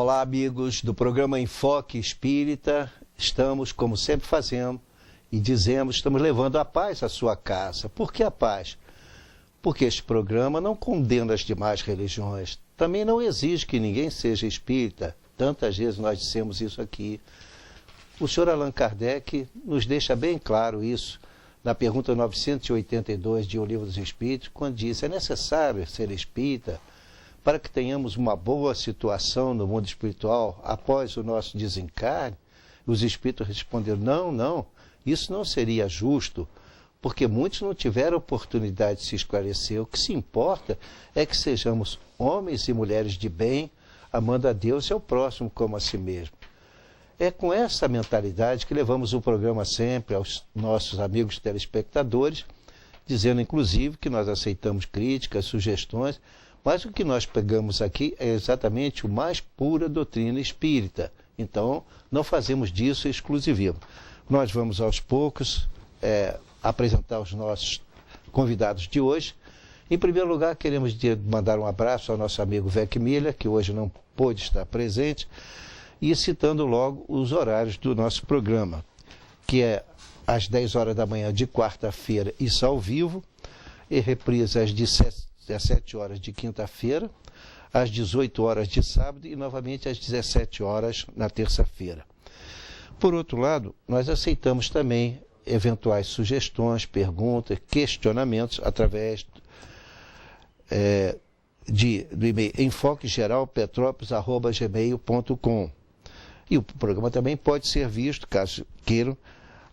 Olá, amigos do programa Enfoque Espírita. Estamos, como sempre fazemos e dizemos, estamos levando a paz à sua casa. Por que a paz? Porque este programa não condena as demais religiões. Também não exige que ninguém seja espírita. Tantas vezes nós dissemos isso aqui. O senhor Allan Kardec nos deixa bem claro isso na pergunta 982 de O Livro dos Espíritos, quando diz: é necessário ser espírita para que tenhamos uma boa situação no mundo espiritual após o nosso desencarne? Os espíritos responderam: não, isso não seria justo, porque muitos não tiveram oportunidade de se esclarecer. O que se importa é que sejamos homens e mulheres de bem, amando a Deus e ao próximo como a si mesmo. É com essa mentalidade que levamos o programa sempre aos nossos amigos telespectadores, dizendo inclusive que nós aceitamos críticas, sugestões, mas o que nós pegamos aqui é exatamente o mais pura doutrina espírita. Então, não fazemos disso exclusivismo. Nós vamos aos poucos apresentar os nossos convidados de hoje. Em primeiro lugar, queremos mandar um abraço ao nosso amigo Vec Milha, que hoje não pôde estar presente, e citando logo os horários do nosso programa, que é às 10 horas da manhã de quarta-feira, isso ao vivo, e reprisa às 17 horas de quinta-feira, às 18 horas de sábado e novamente às 17 horas na terça-feira. Por outro lado, nós aceitamos também eventuais sugestões, perguntas, questionamentos através do e-mail enfoquegeralpetrópolis@gmail.com. E o programa também pode ser visto, caso queiram,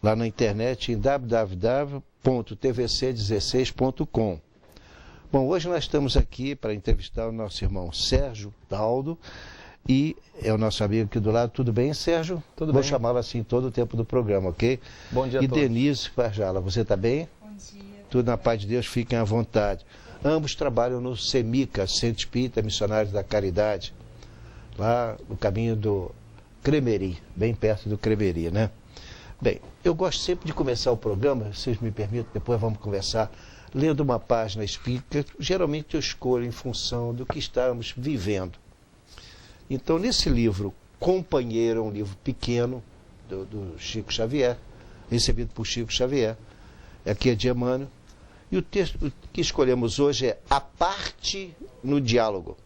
lá na internet em www.tvc16.com. Bom, hoje nós estamos aqui para entrevistar o nosso irmão Sérgio Daldo, e é o nosso amigo aqui do lado. Tudo bem, Sérgio? Tudo Vou bem. chamá-lo assim todo o tempo do programa, ok? Bom dia a e todos. Denise Farjala, você está bem? Bom dia. Tudo na paz de Deus, fiquem à vontade. Ambos trabalham no CEMICA, Centro Espírita Missionários da Caridade, lá no caminho do Cremeri, bem perto do Cremeri, né? Bem, eu gosto sempre de começar o programa, se vocês me permitem, depois vamos conversar, lendo uma página espírita. Geralmente eu escolho em função do que estamos vivendo. Então, nesse livro, Companheiro, um livro pequeno, do Chico Xavier, recebido por Chico Xavier, aqui é de Emmanuel, e o texto que escolhemos hoje é A Parte no Diálogo.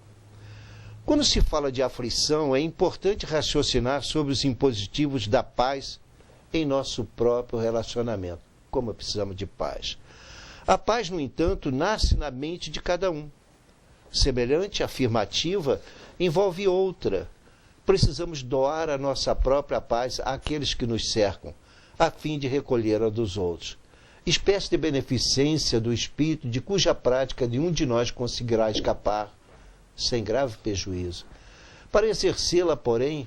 Quando se fala de aflição, é importante raciocinar sobre os impositivos da paz em nosso próprio relacionamento. Como precisamos de paz. A paz, no entanto, nasce na mente de cada um. Semelhante afirmativa envolve outra. Precisamos doar a nossa própria paz àqueles que nos cercam, a fim de recolher a dos outros. Espécie de beneficência do espírito de cuja prática nenhum de nós conseguirá escapar, sem grave prejuízo. Para exercê-la, porém,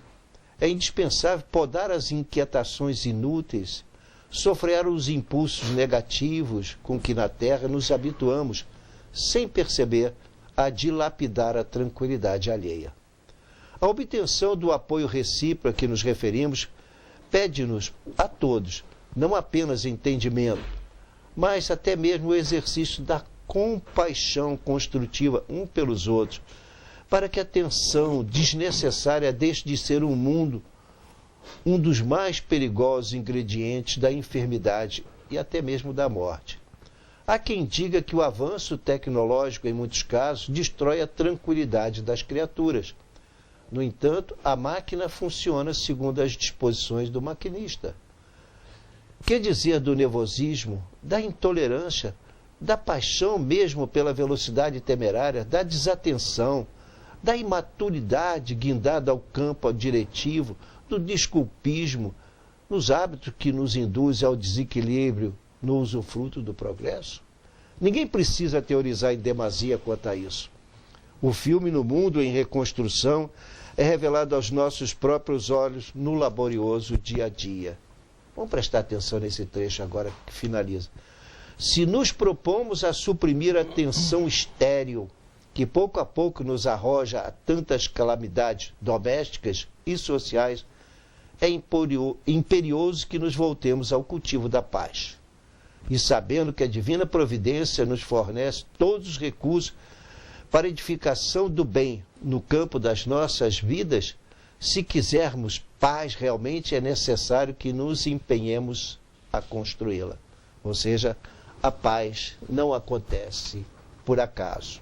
é indispensável podar as inquietações inúteis, sofrer os impulsos negativos com que na Terra nos habituamos, sem perceber, a dilapidar a tranquilidade alheia. A obtenção do apoio recíproco a que nos referimos pede-nos a todos, não apenas entendimento, mas até mesmo o exercício da compaixão construtiva um pelos outros, para que a tensão desnecessária deixe de ser um dos mais perigosos ingredientes da enfermidade e até mesmo da morte. Há quem diga que o avanço tecnológico, em muitos casos, destrói a tranquilidade das criaturas. No entanto, a máquina funciona segundo as disposições do maquinista. Que dizer do nervosismo, da intolerância, da paixão mesmo pela velocidade temerária, da desatenção, da imaturidade guindada ao campo diretivo, do desculpismo, nos hábitos que nos induzem ao desequilíbrio no usufruto do progresso? Ninguém precisa teorizar em demasia quanto a isso. O filme No Mundo em Reconstrução é revelado aos nossos próprios olhos no laborioso dia a dia. Vamos prestar atenção nesse trecho agora que finaliza. Se nos propomos a suprimir a tensão estéril que pouco a pouco nos arroja a tantas calamidades domésticas e sociais, é imperioso que nos voltemos ao cultivo da paz. E sabendo que a divina providência nos fornece todos os recursos para a edificação do bem no campo das nossas vidas, Se quisermos paz, realmente é necessário que nos empenhemos a construí-la. Ou seja, a paz não acontece por acaso.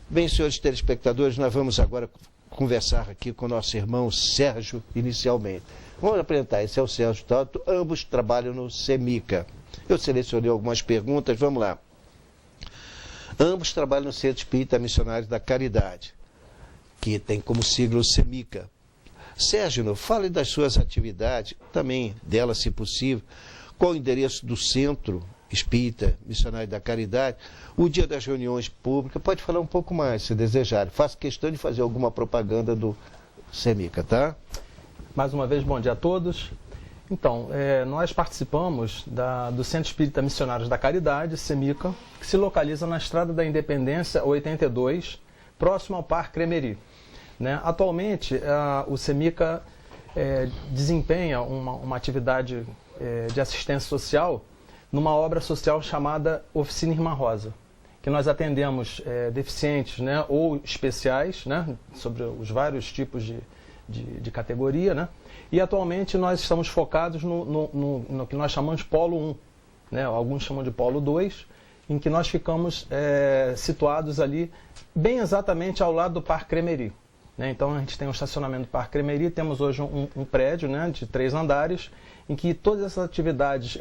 Bem, senhores telespectadores, nós vamos agora conversar aqui com o nosso irmão Sérgio, inicialmente. Vamos apresentar, esse é o Sérgio Tato, ambos trabalham no CEMICA. Eu selecionei algumas perguntas, vamos lá. Ambos trabalham no Centro Espírita Missionários da Caridade, que tem como sigla o CEMICA. Sérgio, fale das suas atividades, também dela, se possível. Qual o endereço do Centro Espírita Missionário da Caridade? O dia das reuniões públicas, pode falar um pouco mais, se desejar. Faço questão de fazer alguma propaganda do CEMICA, tá? Mais uma vez, bom dia a todos. Então, nós participamos do Centro Espírita Missionários da Caridade, CEMICA, que se localiza na Estrada da Independência 82, próximo ao Parque Cremery. Atualmente, o CEMICA desempenha uma atividade de assistência social numa obra social chamada Oficina Irmã Rosa, que nós atendemos deficientes, ou especiais, sobre os vários tipos de categoria, E atualmente nós estamos focados no que nós chamamos de Polo 1, Alguns chamam de Polo 2, em que nós ficamos situados ali, bem exatamente ao lado do Parque Cremery. Então a gente tem um estacionamento do Parque Cremery, temos hoje um prédio de 3 andares, em que todas essas atividades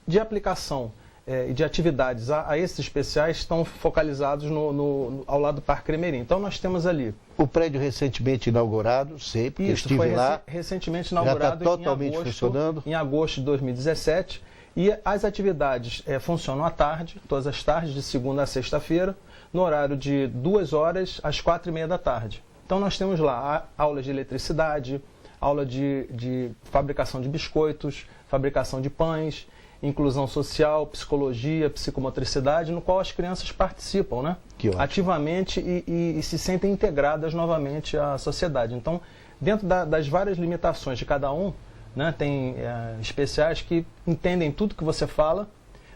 de aplicação e de atividades a esses especiais estão focalizados ao lado do Parque Cremery. Então nós temos ali... O prédio recentemente inaugurado, sei, porque Isso, estive foi lá. Recentemente inaugurado, já está totalmente funcionando. Em agosto de 2017. E as atividades funcionam à tarde, todas as tardes, de segunda a sexta-feira, no horário de 2 horas às 4h30 da tarde. Então nós temos lá aulas de eletricidade, aula de fabricação de biscoitos, fabricação de pães, inclusão social, psicologia, psicomotricidade, no qual as crianças participam, ativamente e se sentem integradas novamente à sociedade. Então, dentro das várias limitações de cada um, tem especiais que entendem tudo que você fala,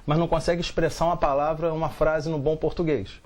mas não conseguem expressar uma palavra, uma frase no bom português,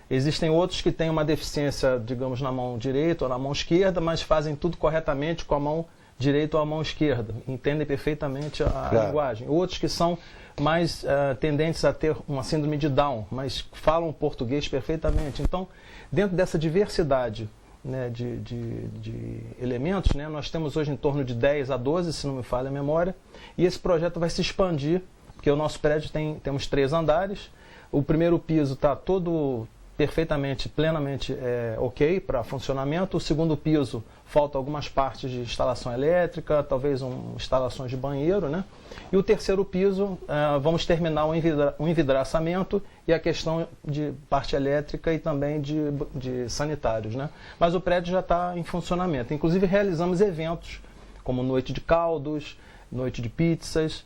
Existem outros que têm uma deficiência, digamos, na mão direita ou na mão esquerda, mas fazem tudo corretamente com a mão direita ou a mão esquerda, entendem perfeitamente a linguagem. Outros que são mais tendentes a ter uma síndrome de Down, mas falam português perfeitamente. Então, dentro dessa diversidade de elementos, nós temos hoje em torno de 10 a 12, se não me falha a memória, e esse projeto vai se expandir, porque o nosso prédio temos 3 andares, o primeiro piso está todo perfeitamente, plenamente ok para funcionamento. O segundo piso, falta algumas partes de instalação elétrica, talvez instalações de banheiro, E o terceiro piso, vamos terminar o envidraçamento e a questão de parte elétrica e também de sanitários, Mas o prédio já está em funcionamento. Inclusive realizamos eventos, como noite de caldos, noite de pizzas,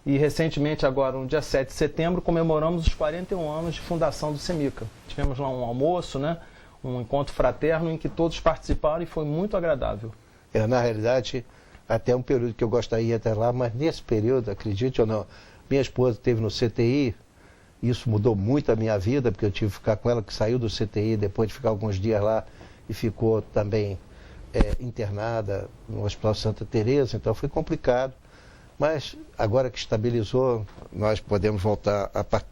E recentemente, agora, no dia 7 de setembro, comemoramos os 41 anos de fundação do CEMICA. Tivemos lá um almoço, um encontro fraterno em que todos participaram e foi muito agradável. Na realidade, até um período que eu gostaria de estar lá, mas nesse período, acredite ou não, minha esposa esteve no CTI, isso mudou muito a minha vida, porque eu tive que ficar com ela, que saiu do CTI depois de ficar alguns dias lá e ficou também internada no Hospital Santa Teresa, então foi complicado. Mas agora que estabilizou, nós podemos voltar a partir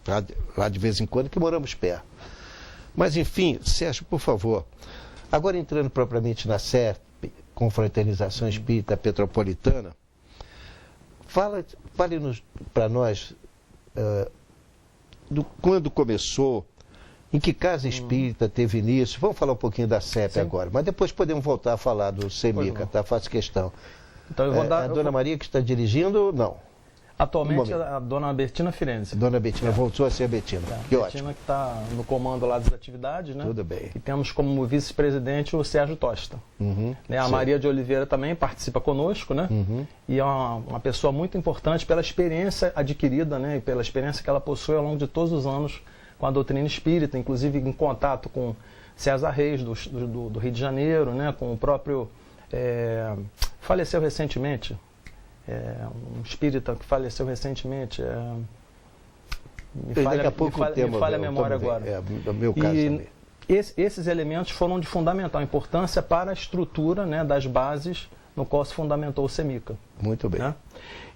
lá de vez em quando, que moramos perto. Mas enfim, Sérgio, por favor, agora entrando propriamente na CERP, Confraternização Espírita Petropolitana, fale para nós quando começou, em que casa espírita teve início. Vamos falar um pouquinho da CEP agora, mas depois podemos voltar a falar do CEMICA, tá? Faço questão. Então eu vou dar, a Dona Maria que está dirigindo, não? Atualmente a Dona Bettina Firenze. Dona Bettina, voltou a ser a Bettina. Que ótimo. Bettina que está no comando lá das atividades, Tudo bem. E temos como vice-presidente o Sérgio Tosta. A Maria de Oliveira também participa conosco, E é uma pessoa muito importante pela experiência adquirida, e pela experiência que ela possui ao longo de todos os anos com a doutrina espírita, inclusive em contato com César Reis, do Rio de Janeiro, com o próprio... faleceu recentemente, um espírita que faleceu recentemente, me falha a memória agora. No meu caso também. esses elementos foram de fundamental importância para a estrutura, né, das bases no qual se fundamentou o CEMICA. Muito bem. Né?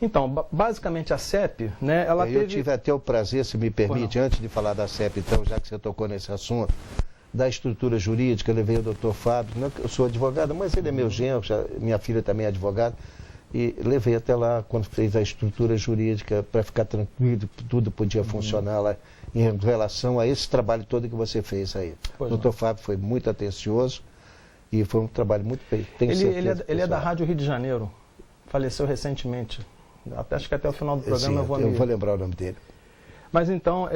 Então, basicamente a CEP, né, ela Eu tive até o prazer, se me permite, antes de falar da CEP, então, já que você tocou nesse assunto, da estrutura jurídica, eu levei o doutor Fábio, não, eu sou advogado, mas ele é meu genro, minha filha também é advogada, e levei até lá quando fez a estrutura jurídica para ficar tranquilo, que tudo podia funcionar lá em relação a esse trabalho todo que você fez aí. O doutor Fábio foi muito atencioso e foi um trabalho muito feito. Ele é da Rádio Rio de Janeiro, faleceu recentemente. Acho que até o final do programa eu vou lembrar o nome dele. Mas então,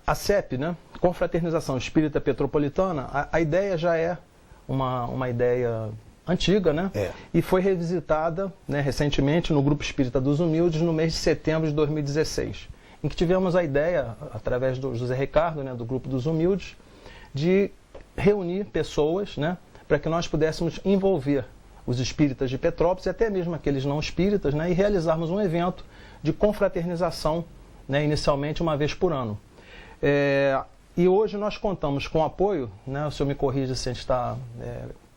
a CEP, né, Confraternização Espírita Petropolitana, a ideia já é uma ideia antiga, né? E foi revisitada, né, recentemente no Grupo Espírita dos Humildes no mês de setembro de 2016, em que tivemos a ideia, através do José Ricardo, né, do Grupo dos Humildes, de reunir pessoas, né, para que nós pudéssemos envolver os espíritas de Petrópolis e até mesmo aqueles não espíritas, né, e realizarmos um evento de confraternização, né, inicialmente uma vez por ano. E hoje nós contamos com o apoio, né, o senhor me corrija se a gente está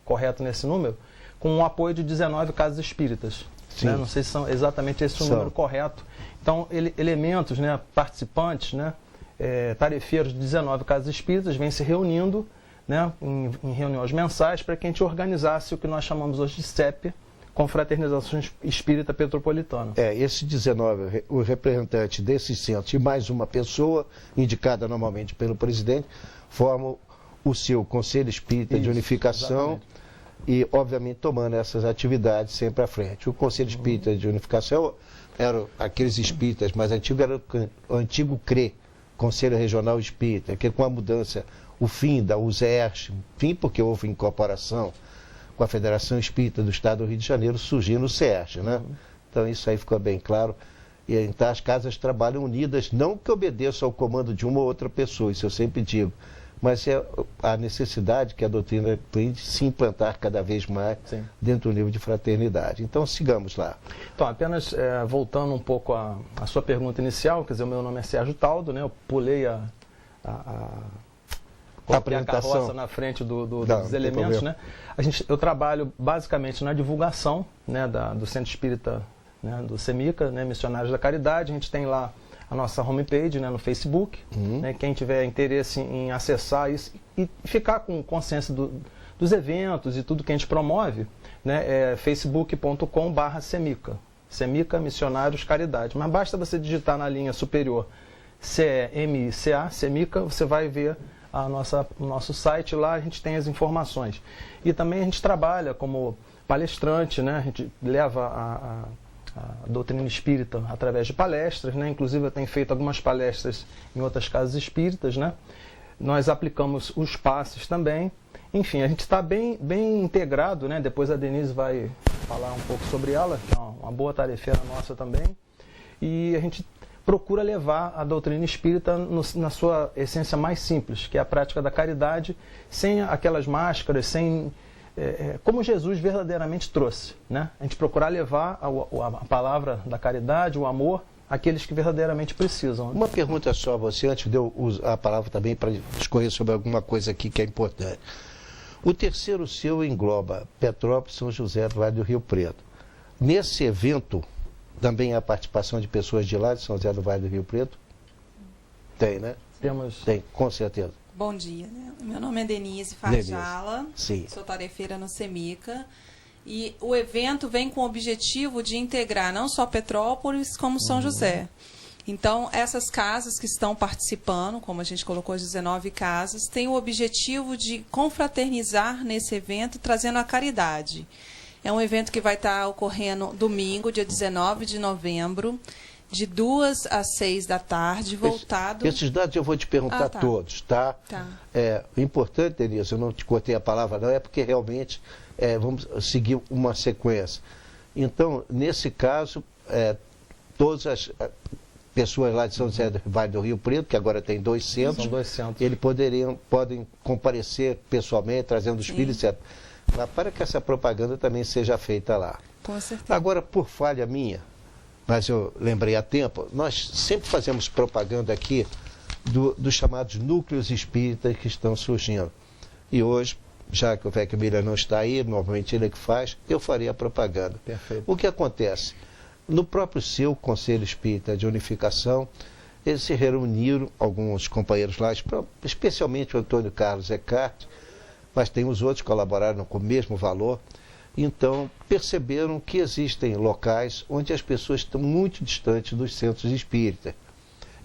correto nesse número, com o apoio de 19 casas espíritas. Né? Não sei se são exatamente esse o número correto. Então, elementos, né, participantes, né, tarefeiros de 19 casas espíritas vêm se reunindo, né, em reuniões mensais para que a gente organizasse o que nós chamamos hoje de CEP, Confraternização Espírita Petropolitana. Esses 19, o representante desses centros e mais uma pessoa, indicada normalmente pelo presidente, formam o seu Conselho Espírita de Unificação, exatamente. E, obviamente, tomando essas atividades sempre à frente. O Conselho Espírita de Unificação eram aqueles espíritas mais antigos, era o antigo CRE, Conselho Regional Espírita, que com a mudança, o fim da USERJ, porque houve incorporação com a Federação Espírita do Estado do Rio de Janeiro, surgindo o CERJ, né? Então isso aí ficou bem claro. E então as casas trabalham unidas, não que obedeçam ao comando de uma ou outra pessoa, isso eu sempre digo, mas é a necessidade que a doutrina tem de se implantar cada vez mais dentro do nível de fraternidade. Então sigamos lá. Então, apenas voltando um pouco à sua pergunta inicial, quer dizer, o meu nome é Sérgio Taldo, né? Eu pulei a carroça na frente dos elementos, né? Eu trabalho basicamente na divulgação, né, do Centro Espírita, né, do CEMICA, né, Missionários da Caridade. A gente tem lá a nossa homepage, né, no Facebook. Né, quem tiver interesse em acessar isso e ficar com consciência dos eventos e tudo que a gente promove, né, é facebook.com/CEMICA. CEMICA Missionários Caridade. Mas basta você digitar na linha superior CEMICA, CEMICA, você vai ver o nosso site. Lá a gente tem as informações. E também a gente trabalha como palestrante, né? A gente leva a doutrina espírita através de palestras, né? Inclusive eu tenho feito algumas palestras em outras casas espíritas, né? Nós aplicamos os passes também. Enfim, a gente está bem integrado, né? Depois a Denise vai falar um pouco sobre ela, que é uma boa tarefeira nossa também. E a gente procura levar a doutrina espírita na sua essência mais simples, que é a prática da caridade, sem aquelas máscaras, como Jesus verdadeiramente trouxe. Né? A gente procurar levar a palavra da caridade, o amor, àqueles que verdadeiramente precisam. Né? Uma pergunta só a você, antes de eu usar a palavra também para discorrer sobre alguma coisa aqui que é importante. O terceiro seu engloba Petrópolis, São José do Vale do Rio Preto. Nesse evento, também há participação de pessoas de lá, de São José do Vale do Rio Preto? Tem, né? Tem, com certeza. Bom dia. Né? Meu nome é Denise Farjala, sou tarefeira no CEMICA. E o evento vem com o objetivo de integrar não só Petrópolis, como São José. Então, essas casas que estão participando, como a gente colocou as 19 casas, têm o objetivo de confraternizar nesse evento, trazendo a caridade. É um evento que vai estar ocorrendo domingo, dia 19 de novembro, de 2 às 6 da tarde, voltado... Esses dados eu vou te perguntar todos, tá? O importante, Denise, eu não te cortei a palavra não, é porque realmente vamos seguir uma sequência. Então, nesse caso, todas as pessoas lá de São José do Vale do Rio Preto, que agora tem 2 centros, são 2 centros. Eles podem comparecer pessoalmente, trazendo os filhos, etc. Para que essa propaganda também seja feita lá. Com certeza. Agora, por falha minha, mas eu lembrei a tempo, nós sempre fazemos propaganda aqui dos chamados núcleos espíritas que estão surgindo. E hoje, já que o Vec Miller não está aí, normalmente ele é que faz, eu farei a propaganda. Perfeito. O que acontece? No próprio seu Conselho Espírita de Unificação, eles se reuniram, alguns companheiros lá, especialmente o Antônio Carlos Eckhart, mas tem os outros que colaboraram com o mesmo valor. Então, perceberam que existem locais onde as pessoas estão muito distantes dos centros espíritas.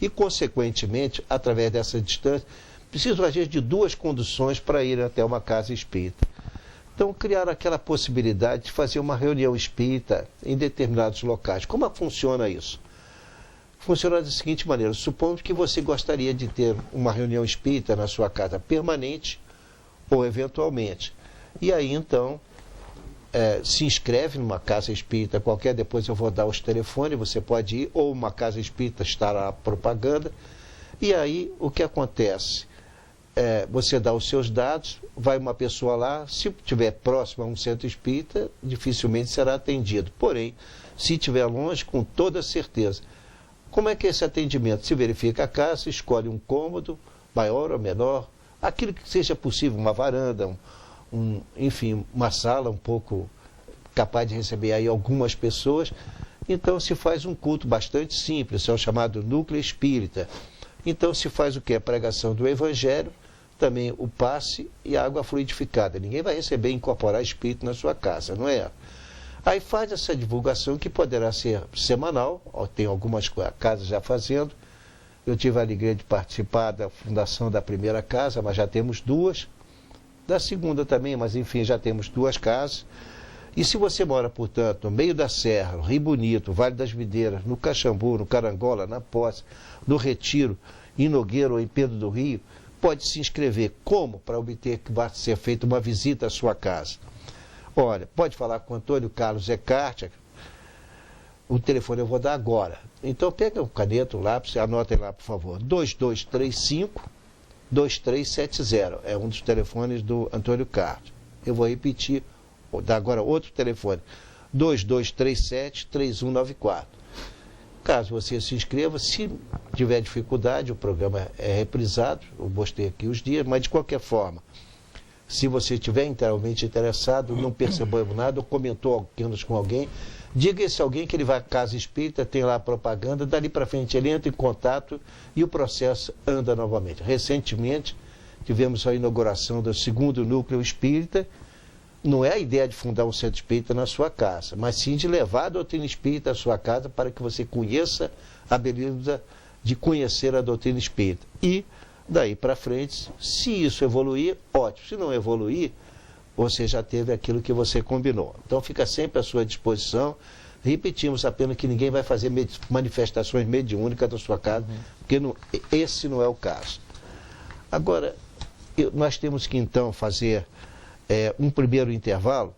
E, consequentemente, através dessa distância, precisam, às vezes, de 2 conduções para ir até uma casa espírita. Então, criaram aquela possibilidade de fazer uma reunião espírita em determinados locais. Como funciona isso? Funciona da seguinte maneira: supondo que você gostaria de ter uma reunião espírita na sua casa permanente ou eventualmente. E aí, então, se inscreve numa casa espírita qualquer, depois eu vou dar os telefones, você pode ir, ou uma casa espírita estará a propaganda. E aí, o que acontece? Você dá os seus dados, vai uma pessoa lá, se estiver próximo a um centro espírita, dificilmente será atendido. Porém, se estiver longe, com toda certeza. Como é que é esse atendimento? Se verifica a casa, escolhe um cômodo, maior ou menor, aquilo que seja possível, uma varanda, enfim, uma sala um pouco capaz de receber aí algumas pessoas. Então se faz um culto bastante simples, é o chamado núcleo espírita. Então se faz o que? A pregação do Evangelho, também o passe e a água fluidificada. Ninguém vai receber e incorporar espírito na sua casa, não é? Aí faz essa divulgação que poderá ser semanal, tem algumas casas já fazendo. Eu tive a alegria de participar da fundação da primeira casa, mas já temos 2. Da segunda também, mas enfim, já temos 2 casas. E se você mora, portanto, no meio da Serra, no Rio Bonito, Vale das Videiras, no Caxambu, no Carangola, na Posse, no Retiro, em Nogueira ou em Pedro do Rio, pode se inscrever. Como? Para obter que vai ser feita uma visita à sua casa. Olha, pode falar com o Antônio Carlos Eckhart. O telefone eu vou dar agora. Então pega o caneta, o lápis, anotem lá, por favor. 2235-2370. É um dos telefones do Antônio Carlos. Eu vou repetir, vou dar agora outro telefone. 2237-3194. Caso você se inscreva, se tiver dificuldade, o programa é reprisado. Eu postei aqui os dias, mas de qualquer forma, se você estiver inteiramente interessado, não percebeu nada, ou comentou apenas com alguém, diga a esse alguém que ele vai à casa espírita, tem lá a propaganda, dali para frente ele entra em contato e o processo anda novamente. Recentemente, tivemos a inauguração do 2º núcleo espírita. Não é a ideia de fundar um centro espírita na sua casa, mas sim de levar a doutrina espírita à sua casa para que você conheça a beleza de conhecer a doutrina espírita. E, daí para frente, se isso evoluir, ótimo. Se não evoluir, você já teve aquilo que você combinou. Então fica sempre à sua disposição. Repetimos apenas que ninguém vai fazer manifestações mediúnicas da sua casa, porque esse não é o caso. Agora, nós temos que então fazer um primeiro intervalo,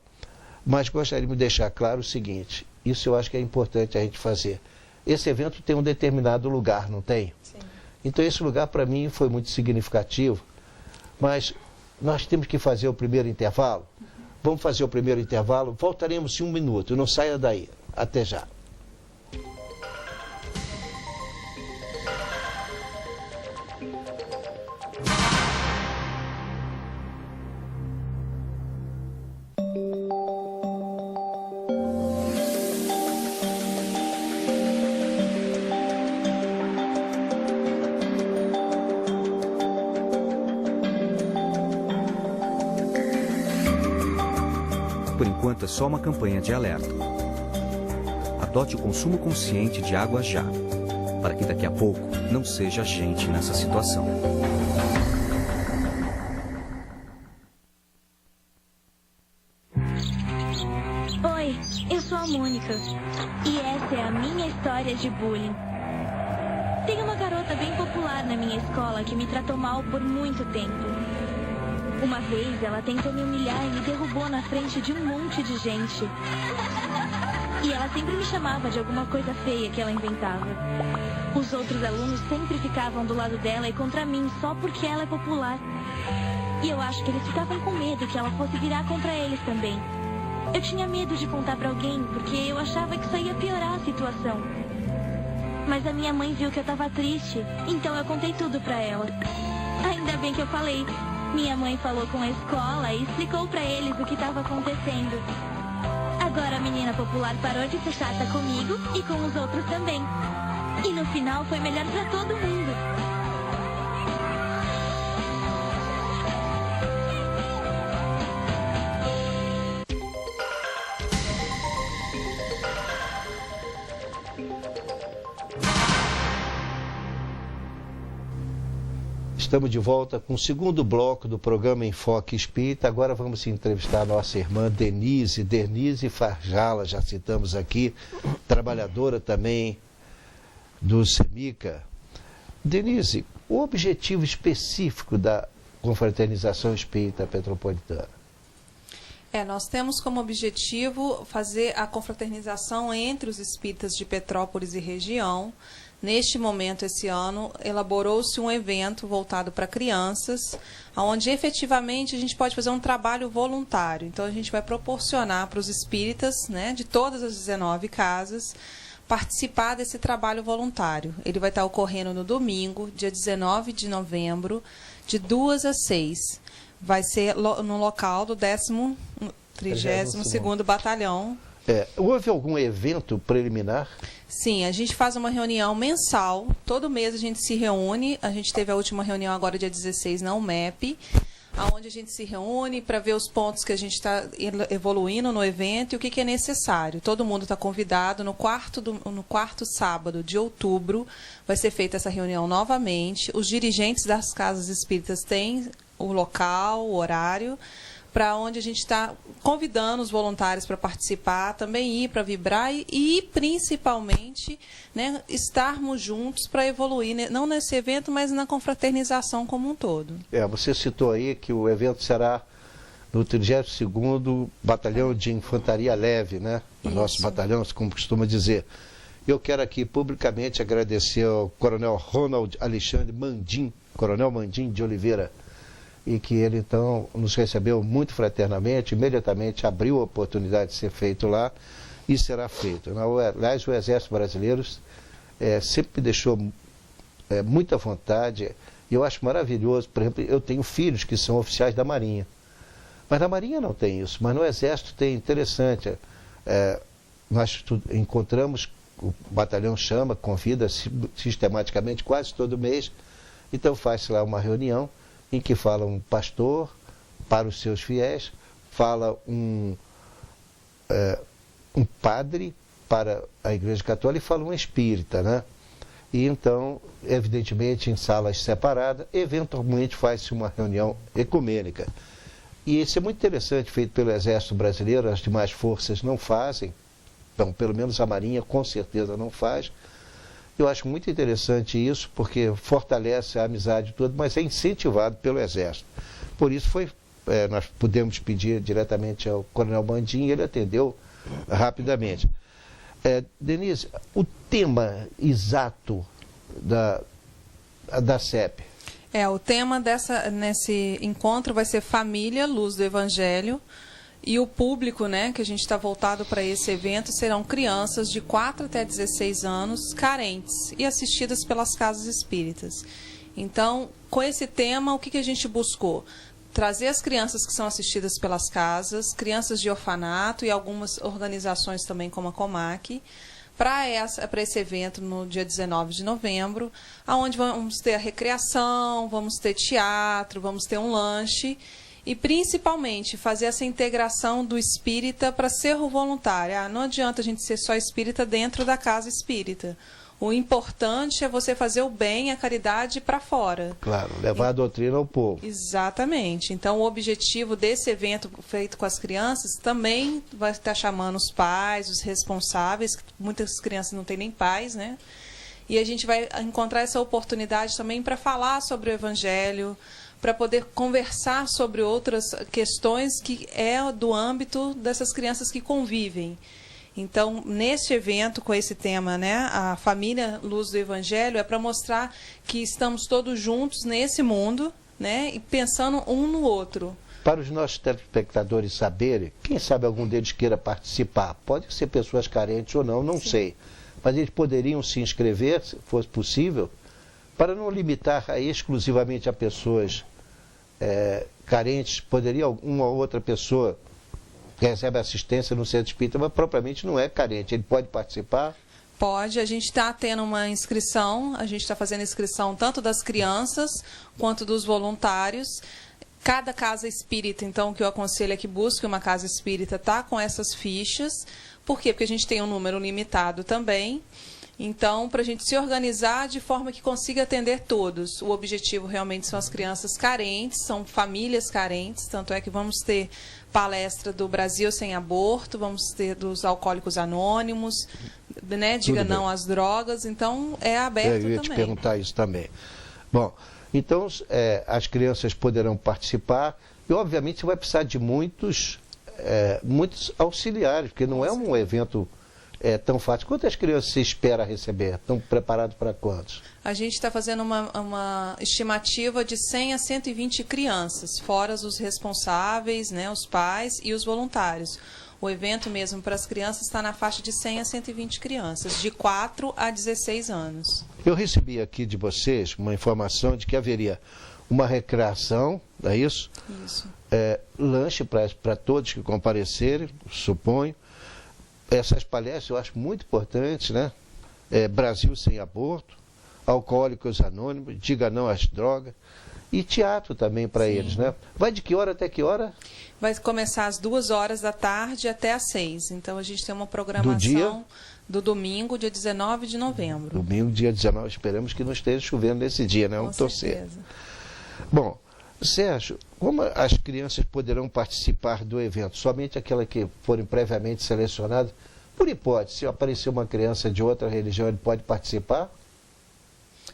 mas gostaria de deixar claro o seguinte: isso eu acho que é importante a gente fazer. Esse evento tem um determinado lugar, não tem? Sim. Então esse lugar para mim foi muito significativo, mas nós temos que fazer o primeiro intervalo. Vamos fazer o primeiro intervalo, voltaremos em 1 minuto, não saia daí. Até já. Por enquanto é só uma campanha de alerta. Adote o consumo consciente de água já, para que daqui a pouco não seja a gente nessa situação. Oi, eu sou a Mônica e essa é a minha história de bullying. Tem uma garota bem popular na minha escola que me tratou mal por muito tempo. Uma vez ela tentou me humilhar e me derrubou na frente de um monte de gente. E ela sempre me chamava de alguma coisa feia que ela inventava. Os outros alunos sempre ficavam do lado dela e contra mim só porque ela é popular. E eu acho que eles ficavam com medo que ela fosse virar contra eles também. Eu tinha medo de contar pra alguém porque eu achava que isso ia piorar a situação. mas a minha mãe viu que eu estava triste, então eu contei tudo para ela. Ainda bem que eu falei. Minha mãe falou com a escola e explicou para eles o que estava acontecendo. Agora a menina popular parou de ser chata comigo e com os outros também. E no final foi melhor para todo mundo. Estamos de volta com o segundo bloco do programa Enfoque Espírita. Agora vamos entrevistar a nossa irmã Denise Farjala, já citamos aqui, trabalhadora também do SEMICA. Denise, o objetivo específico da confraternização espírita petropolitana? Nós temos como objetivo fazer a confraternização entre os espíritas de Petrópolis e região. Neste momento, esse ano, elaborou-se um evento voltado para crianças, onde efetivamente a gente pode fazer um trabalho voluntário. Então, a gente vai proporcionar para os espíritas, né, de todas as 19 casas, participar desse trabalho voluntário. Ele vai estar ocorrendo no domingo, dia 19 de novembro, de 2 às 6. Vai ser no local do 32º Batalhão. Houve algum evento preliminar? Sim, a gente faz uma reunião mensal, todo mês a gente se reúne, a gente teve a última reunião agora dia 16 na UMEP, onde a gente se reúne para ver os pontos que a gente está evoluindo no evento e o que é necessário. Todo mundo está convidado, no quarto sábado de outubro vai ser feita essa reunião novamente, os dirigentes das casas espíritas têm o local, o horário, para onde a gente está convidando os voluntários para participar, também ir para vibrar e principalmente, né, estarmos juntos para evoluir, né, não nesse evento, mas na confraternização como um todo. Você citou aí que o evento será no 32º Batalhão de Infantaria Leve, né? O nosso batalhão, como costuma dizer. Eu quero aqui publicamente agradecer ao Coronel Ronald Alexandre Mandim, Coronel Mandim de Oliveira, e que ele, então, nos recebeu muito fraternamente, imediatamente abriu a oportunidade de ser feito lá, e será feito. Aliás, o Exército Brasileiro sempre me deixou muita vontade, e eu acho maravilhoso. Por exemplo, eu tenho filhos que são oficiais da Marinha, mas na Marinha não tem isso, mas no Exército tem. Interessante. Nós encontramos, o batalhão chama, convida sistematicamente, quase todo mês, então faz-se lá uma reunião, em que fala um pastor para os seus fiéis, fala um padre para a Igreja Católica e fala um espírita, né? E então, evidentemente, em salas separadas, eventualmente faz-se uma reunião ecumênica. E isso é muito interessante, feito pelo Exército Brasileiro, as demais forças não fazem, então, pelo menos a Marinha com certeza não faz. Eu acho muito interessante isso, porque fortalece a amizade toda, mas é incentivado pelo Exército. Por isso nós pudemos pedir diretamente ao Coronel Mandim e ele atendeu rapidamente. Denise, o tema exato da CEP? O tema nesse encontro vai ser Família, Luz do Evangelho. E o público, né, que a gente está voltado para esse evento serão crianças de 4 até 16 anos, carentes e assistidas pelas casas espíritas. Então, com esse tema, o que a gente buscou? Trazer as crianças que são assistidas pelas casas, crianças de orfanato e algumas organizações também como a Comac, para esse evento no dia 19 de novembro, onde vamos ter a recreação, vamos ter teatro, vamos ter um lanche. E, principalmente, fazer essa integração do espírita para ser o voluntário. Não adianta a gente ser só espírita dentro da casa espírita. O importante é você fazer o bem, a caridade para fora. Claro, levar a doutrina ao povo. Exatamente. Então, o objetivo desse evento feito com as crianças também vai estar chamando os pais, os responsáveis. Muitas crianças não têm nem pais, né? E a gente vai encontrar essa oportunidade também para falar sobre o Evangelho, para poder conversar sobre outras questões que é do âmbito dessas crianças que convivem. Então, neste evento, com esse tema, né, a Família Luz do Evangelho, é para mostrar que estamos todos juntos nesse mundo, né, e pensando um no outro. Para os nossos telespectadores saberem, quem sabe algum deles queira participar, pode ser pessoas carentes ou não, não sei. mas eles poderiam se inscrever, se fosse possível, para não limitar exclusivamente a pessoas carentes. Poderia uma ou outra pessoa que recebe assistência no centro espírita, mas propriamente não é carente, ele pode participar? Pode, a gente está tendo uma inscrição, a gente está fazendo inscrição tanto das crianças quanto dos voluntários. Cada casa espírita, então, o que eu aconselho é que busque uma casa espírita, tá com essas fichas. Por quê? Porque a gente tem um número limitado também. Então, para a gente se organizar de forma que consiga atender todos. O objetivo realmente são as crianças carentes, são famílias carentes, tanto é que vamos ter palestra do Brasil Sem Aborto, vamos ter dos Alcoólicos Anônimos, né? Diga não às drogas, então é aberto também. Eu ia te perguntar isso também. Bom, então as crianças poderão participar e, obviamente, você vai precisar de muitos auxiliares, porque não é um evento tão fácil. Quantas crianças você espera receber? Estão preparados para quantos? A gente está fazendo uma estimativa de 100 a 120 crianças, fora os responsáveis, né, os pais e os voluntários. O evento mesmo para as crianças está na faixa de 100 a 120 crianças, de 4 a 16 anos. Eu recebi aqui de vocês uma informação de que haveria uma recreação, não é isso? Isso. Lanche para todos que comparecerem, suponho. Essas palestras eu acho muito importantes, né? Brasil Sem Aborto, Alcoólicos Anônimos, Diga Não às Drogas, e teatro também para eles, né? Vai de que hora até que hora? Vai começar às 2h da tarde até às 6h. Então a gente tem uma programação do domingo, dia 19 de novembro. Domingo, dia 19, esperamos que não esteja chovendo nesse dia, né? Vamos torcer. Bom, Sérgio, como as crianças poderão participar do evento? Somente aquelas que forem previamente selecionadas? Por hipótese, se aparecer uma criança de outra religião, ele pode participar?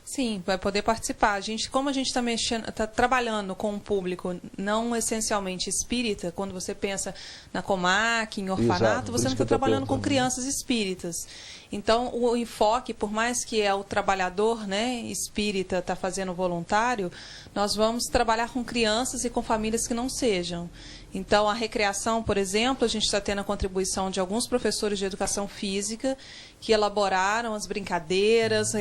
Sim, vai poder participar. Como a gente está trabalhando com um público não essencialmente espírita, quando você pensa na Comac, em orfanato, você não está trabalhando com crianças espíritas. Então, o enfoque, por mais que o trabalhador, né, espírita está fazendo voluntário, nós vamos trabalhar com crianças e com famílias que não sejam. Então, a recreação, por exemplo, a gente está tendo a contribuição de alguns professores de educação física que elaboraram as brincadeiras,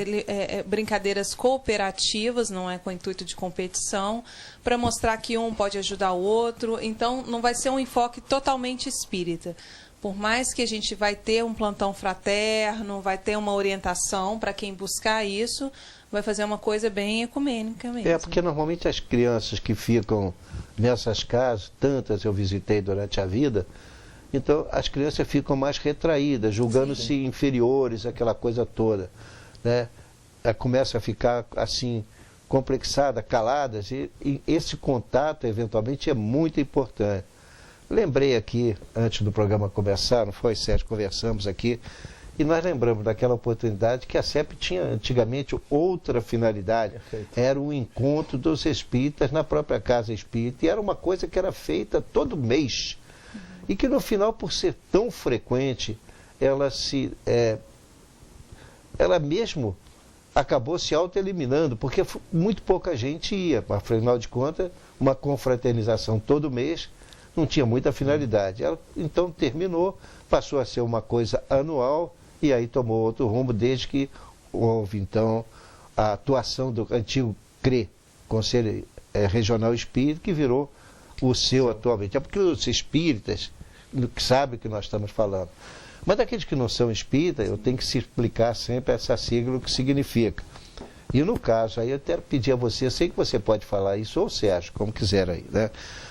brincadeiras cooperativas, não é com intuito de competição, para mostrar que um pode ajudar o outro. Então, não vai ser um enfoque totalmente espírita. Por mais que a gente vai ter um plantão fraterno, vai ter uma orientação para quem buscar isso, vai fazer uma coisa bem ecumênica mesmo. Porque normalmente as crianças que ficam nessas casas, tantas eu visitei durante a vida, então as crianças ficam mais retraídas, julgando-se inferiores, aquela coisa toda, né? Começa a ficar assim, complexadas, caladas, e esse contato, eventualmente, é muito importante. Lembrei aqui, antes do programa começar, não foi, Sérgio? Conversamos aqui, e nós lembramos daquela oportunidade que a CEP tinha antigamente outra finalidade. Perfeito. Era o encontro dos espíritas na própria casa espírita, e era uma coisa que era feita todo mês. E que no final, por ser tão frequente, ela mesmo acabou se auto-eliminando, porque muito pouca gente ia. Afinal de contas, uma confraternização todo mês não tinha muita finalidade. Ela, então, terminou, passou a ser uma coisa anual, e aí tomou outro rumo, desde que houve, então, a atuação do antigo CRE, Conselho Regional Espírita, que virou o seu atualmente. É porque os espíritas sabem o que nós estamos falando. Mas daqueles que não são espíritas, eu tenho que se explicar sempre essa sigla, o que significa. E no caso, aí eu até pedi a você, eu sei que você pode falar isso, ou o Sérgio, como quiser aí, né?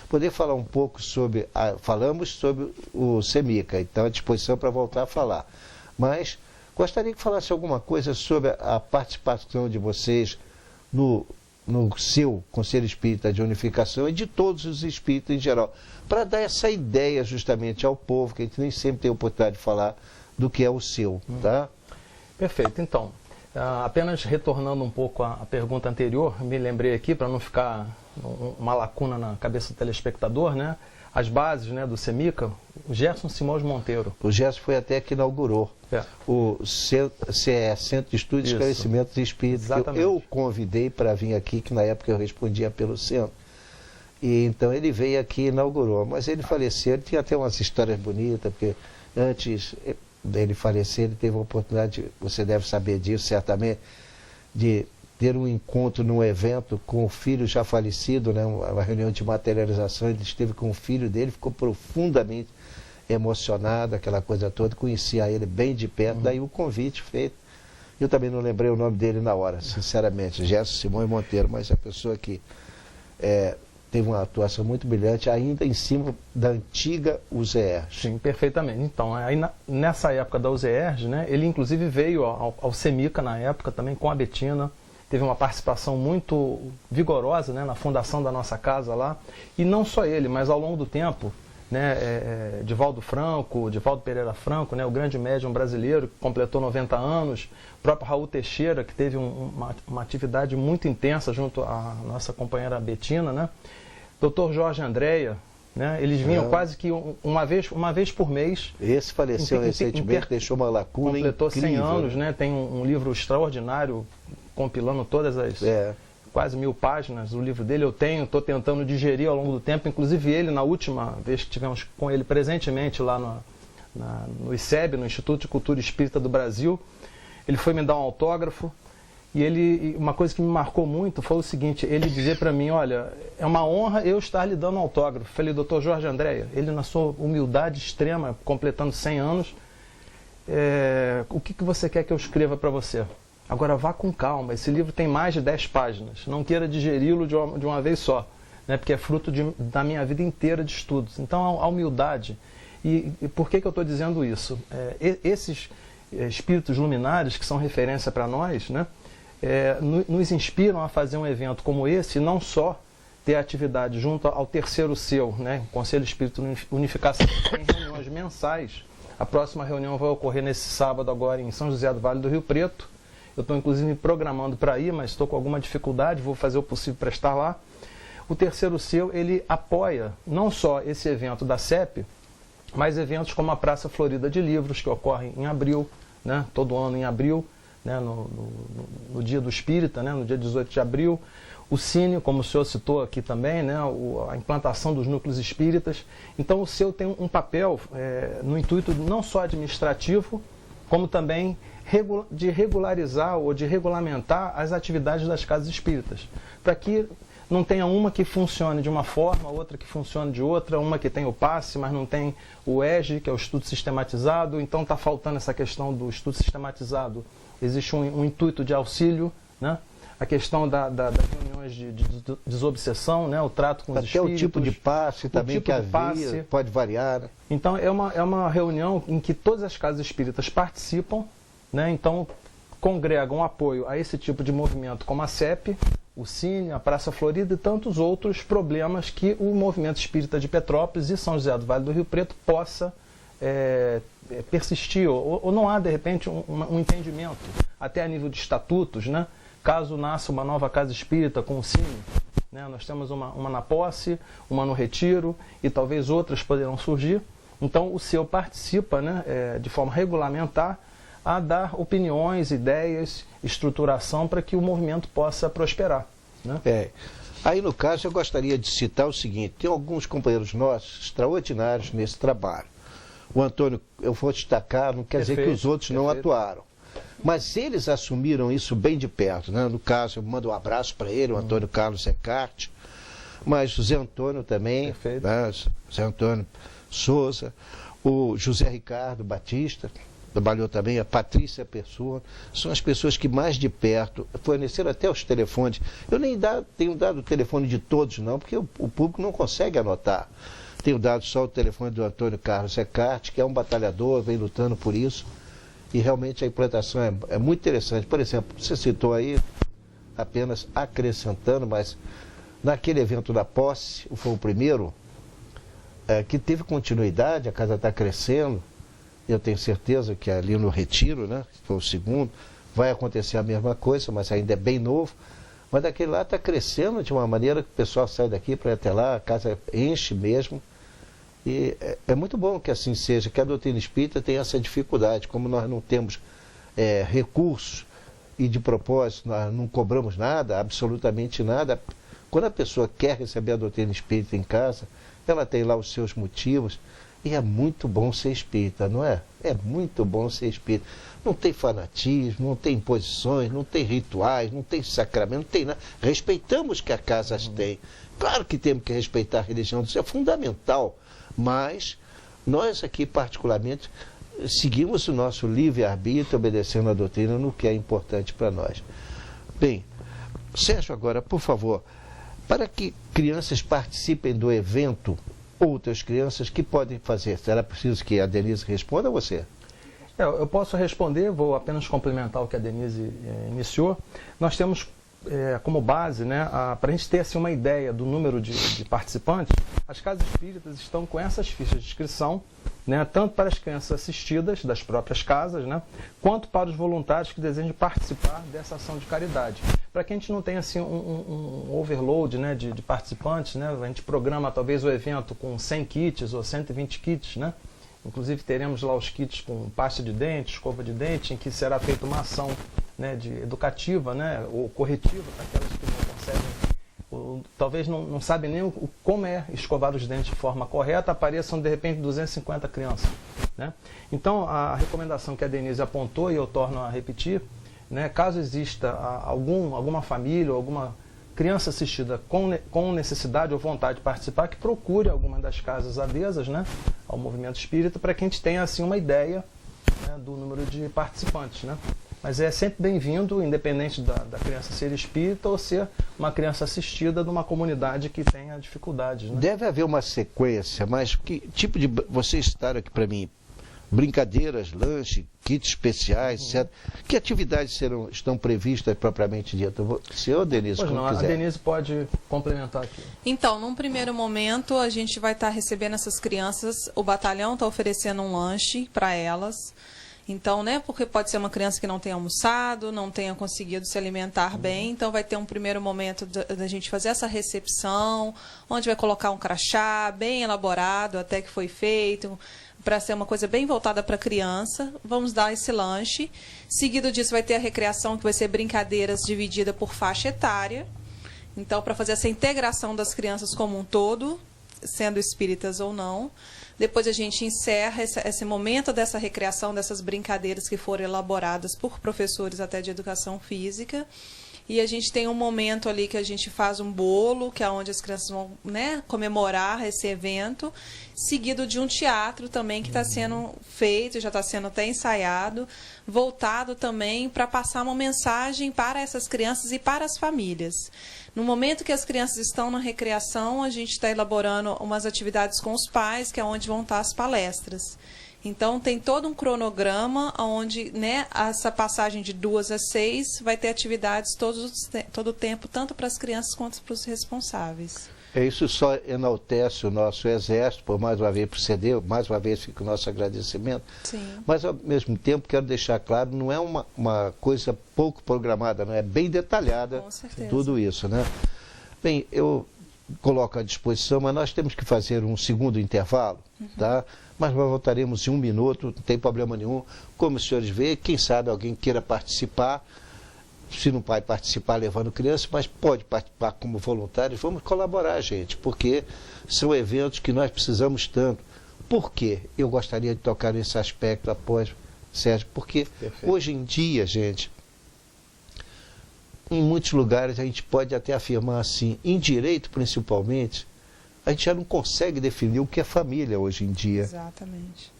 Poder falar um pouco sobre, falamos sobre o CEMICA, então à disposição para voltar a falar. Mas gostaria que falasse alguma coisa sobre a participação de vocês no seu Conselho Espírita de Unificação e de todos os espíritas em geral, para dar essa ideia justamente ao povo, que a gente nem sempre tem a oportunidade de falar do que é o seu, tá? Perfeito. Então, apenas retornando um pouco à pergunta anterior, me lembrei aqui, para não ficar uma lacuna na cabeça do telespectador, né? As bases, né, do CEMICA, o Gerson Simões Monteiro. O Gerson foi até que inaugurou o CE, Centro de Estudos e Esclarecimentos Espíritas. Eu convidei para vir aqui, que na época eu respondia pelo centro. E então ele veio aqui e inaugurou. Mas ele faleceu, ele tinha até umas histórias bonitas, porque antes, dele falecer, ele teve a oportunidade, você deve saber disso certamente, de ter um encontro num evento com o filho já falecido, né, uma reunião de materialização. Ele esteve com o filho dele, ficou profundamente emocionado, aquela coisa toda, conhecia ele bem de perto, daí o convite feito. Eu também não lembrei o nome dele na hora, sinceramente, Gerson Simões Monteiro, mas é a pessoa que teve uma atuação muito brilhante, ainda em cima da antiga UZERJ. Sim, perfeitamente. Então, aí nessa época da UZERJ, né, ele inclusive veio ao Semica na época também com a Betina, teve uma participação muito vigorosa, né, na fundação da nossa casa lá, e não só ele, mas ao longo do tempo, né, Divaldo Pereira Franco, né, o grande médium brasileiro que completou 90 anos, o próprio Raul Teixeira, que teve uma atividade muito intensa junto à nossa companheira Betina, né, Dr. Jorge Andréia, né, eles vinham quase que uma vez por mês. Esse faleceu recentemente, deixou uma lacuna completou incrível. 100 anos, né, tem um livro extraordinário compilando todas as quase 1000 páginas do livro dele. Eu estou tentando digerir ao longo do tempo, inclusive ele, na última vez que tivemos com ele presentemente lá no ICEB, no Instituto de Cultura Espírita do Brasil, ele foi me dar um autógrafo, e uma coisa que me marcou muito foi o seguinte, ele dizer para mim, olha, é uma honra eu estar lhe dando um autógrafo. Falei, Dr. Jorge Andréia, ele na sua humildade extrema, completando 100 anos, o que você quer que eu escreva para você? Agora vá com calma, esse livro tem mais de 10 páginas, não queira digeri-lo de uma vez só, né, porque é fruto da minha vida inteira de estudos. Então a humildade, e por que eu estou dizendo isso? Esses espíritos luminares, que são referência para nós, né, nos inspiram a fazer um evento como esse, e não só ter atividade junto ao terceiro seu, né, Conselho Espírita Unificação, tem reuniões mensais. A próxima reunião vai ocorrer nesse sábado agora em São José do Vale do Rio Preto. Eu estou inclusive me programando para ir, mas estou com alguma dificuldade, vou fazer o possível para estar lá. O terceiro seu, ele apoia não só esse evento da CEP, mas eventos como a Praça Florida de Livros, que ocorrem em abril, né, todo ano em abril, né, no Dia do Espírita, né, no dia 18 de abril. O Cine, como o senhor citou aqui também, né, a implantação dos núcleos espíritas. Então o seu tem um papel no intuito não só administrativo, como também de regularizar ou de regulamentar as atividades das casas espíritas, para que não tenha uma que funcione de uma forma, outra que funcione de outra, uma que tem o passe, mas não tem o EGE, que é o estudo sistematizado. Então está faltando essa questão do estudo sistematizado. Existe um intuito de auxílio, né? A questão das reuniões de desobsessão, né? O trato com os espíritos. Até o tipo de passe também que havia, pode variar. Né? Então é uma reunião em que todas as casas espíritas participam, né? Então congregam apoio a esse tipo de movimento como a CEP, o Cine, a Praça Florida e tantos outros problemas que o movimento espírita de Petrópolis e São José do Vale do Rio Preto possa persistir, ou não há de repente um entendimento, até a nível de estatutos, né? Caso nasça uma nova casa espírita com o Cine, né? Nós temos uma na Posse, uma no Retiro e talvez outras poderão surgir. Então o seu participa, né, de forma regulamentar a dar opiniões, ideias, estruturação para que o movimento possa prosperar. Né? Aí no caso eu gostaria de citar o seguinte, tem alguns companheiros nossos extraordinários nesse trabalho. O Antônio, eu vou destacar, não quer dizer que os outros não atuaram. Mas eles assumiram isso bem de perto, né? No caso, eu mando um abraço para ele, o Antônio Carlos Ecarte, mas o Zé Antônio também, né? Zé Antônio Souza, o José Ricardo Batista, trabalhou também, a Patrícia Pessoa, são as pessoas que mais de perto forneceram até os telefones. Eu nem tenho dado o telefone de todos não, porque o público não consegue anotar. Tenho dado só o telefone do Antônio Carlos Ecarte, que é um batalhador, vem lutando por isso. E realmente a implantação é muito interessante. Por exemplo, você citou aí, apenas acrescentando, mas naquele evento da Posse, foi o primeiro, que teve continuidade, a casa está crescendo. Eu tenho certeza que ali no Retiro, né, que foi o segundo, vai acontecer a mesma coisa, mas ainda é bem novo. Mas daquele lá está crescendo de uma maneira que o pessoal sai daqui para ir até lá, a casa enche mesmo. E é muito bom que assim seja, que a doutrina espírita tem essa dificuldade, como nós não temos recursos e de propósito nós não cobramos nada, absolutamente nada. Quando a pessoa quer receber a doutrina espírita em casa, ela tem lá os seus motivos, E é muito bom ser espírita, não é? É muito bom ser espírita. Não tem fanatismo, não tem imposições, não tem rituais, não tem sacramento, não tem nada. Respeitamos que a casa tem. Claro que temos que respeitar a religião, isso é fundamental. Mas nós aqui, particularmente, seguimos o nosso livre-arbítrio, obedecendo a doutrina no que é importante para nós. Bem, Sérgio, agora, por favor, para que crianças participem do evento, outras crianças, que podem fazer? Será preciso que a Denise responda a você? Eu posso responder, vou apenas complementar o que a Denise iniciou. Nós temos como base, né, para a gente ter assim, uma ideia do número de participantes, as casas espíritas estão com essas fichas de inscrição, né, tanto para as crianças assistidas das próprias casas, né, quanto para os voluntários que desejam participar dessa ação de caridade. Para que a gente não tenha assim, um overload, né, de participantes, né, a gente programa talvez o evento com 100 kits ou 120 kits, né? Inclusive teremos lá os kits com pasta de dente, escova de dente, em que será feita uma ação, né, educativa, né, ou corretiva para aquelas que não conseguem, talvez não sabem nem como é escovar os dentes de forma correta, apareçam de repente 250 crianças. Né? Então a recomendação que a Denise apontou, e eu torno a repetir, né, caso exista alguma família ou alguma criança assistida com necessidade ou vontade de participar, que procure alguma das casas adesas, né, ao movimento espírita, para que a gente tenha assim, uma ideia, né, do número de participantes. Né? Mas é sempre bem-vindo, independente da criança ser espírita ou ser uma criança assistida de uma comunidade que tenha dificuldades. Né? Deve haver uma sequência, mas que tipo de... Vocês citaram aqui para mim, brincadeiras, lanche, kits especiais, etc. Que atividades estão previstas propriamente dito? Senhor Denise, pois não, a Denise pode complementar aqui. Então, num primeiro momento, a gente vai estar recebendo essas crianças, o batalhão está oferecendo um lanche para elas. Então, né, porque pode ser uma criança que não tenha almoçado, não tenha conseguido se alimentar bem, então vai ter um primeiro momento da gente fazer essa recepção, onde vai colocar um crachá bem elaborado, até que foi feito, para ser uma coisa bem voltada para a criança. Vamos dar esse lanche. Seguido disso vai ter a recreação, que vai ser brincadeiras dividida por faixa etária. Então, para fazer essa integração das crianças como um todo, sendo espíritas ou não. Depois a gente encerra esse momento dessa recreação, dessas brincadeiras que foram elaboradas por professores até de educação física. E a gente tem um momento ali que a gente faz um bolo, que é onde as crianças vão, né, comemorar esse evento, seguido de um teatro também que está sendo feito, já está sendo até ensaiado, voltado também para passar uma mensagem para essas crianças e para as famílias. No momento que as crianças estão na recreação, a gente está elaborando umas atividades com os pais, que é onde vão estar as palestras. Então, tem todo um cronograma onde, né, essa passagem de 2 às 6 vai ter atividades todo o tempo, tanto para as crianças quanto para os responsáveis. Isso só enaltece o nosso exército, por mais uma vez proceder, mais uma vez fica o nosso agradecimento. Sim. Mas, ao mesmo tempo, quero deixar claro, não é uma coisa pouco programada, não é bem detalhada tudo isso, né? Bem, eu coloco à disposição, mas nós temos que fazer um segundo intervalo, tá? Mas nós voltaremos em 1 minuto, não tem problema nenhum. Como os senhores veem, quem sabe alguém queira participar, se não vai participar levando criança, mas pode participar como voluntário. Vamos colaborar, gente, porque são eventos que nós precisamos tanto. Por quê? Eu gostaria de tocar nesse aspecto após, Sérgio, porque hoje em dia, gente, em muitos lugares a gente pode até afirmar assim, em direito principalmente, a gente já não consegue definir o que é família hoje em dia. Exatamente.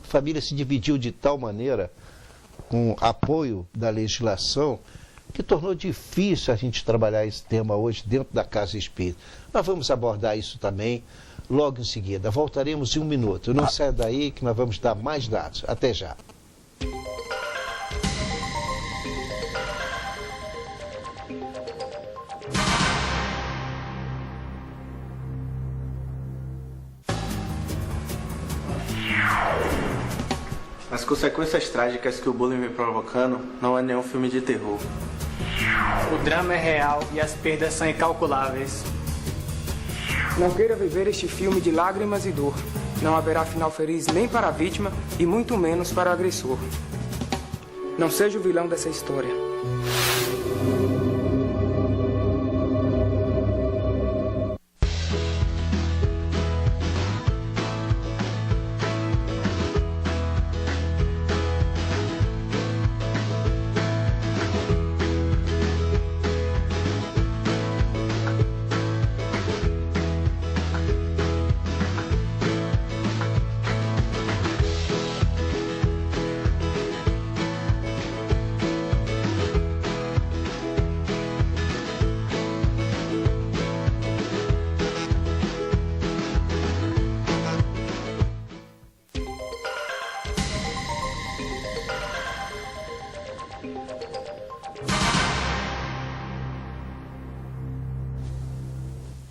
A família se dividiu de tal maneira, com apoio da legislação, que tornou difícil a gente trabalhar esse tema hoje dentro da Casa Espírita. Nós vamos abordar isso também logo em seguida. Voltaremos em 1 minuto. Não saia daí que nós vamos dar mais dados. Até já. As consequências trágicas que o bullying vem provocando não é nenhum filme de terror. O drama é real e as perdas são incalculáveis. Não queira viver este filme de lágrimas e dor. Não haverá final feliz nem para a vítima e muito menos para o agressor. Não seja o vilão dessa história.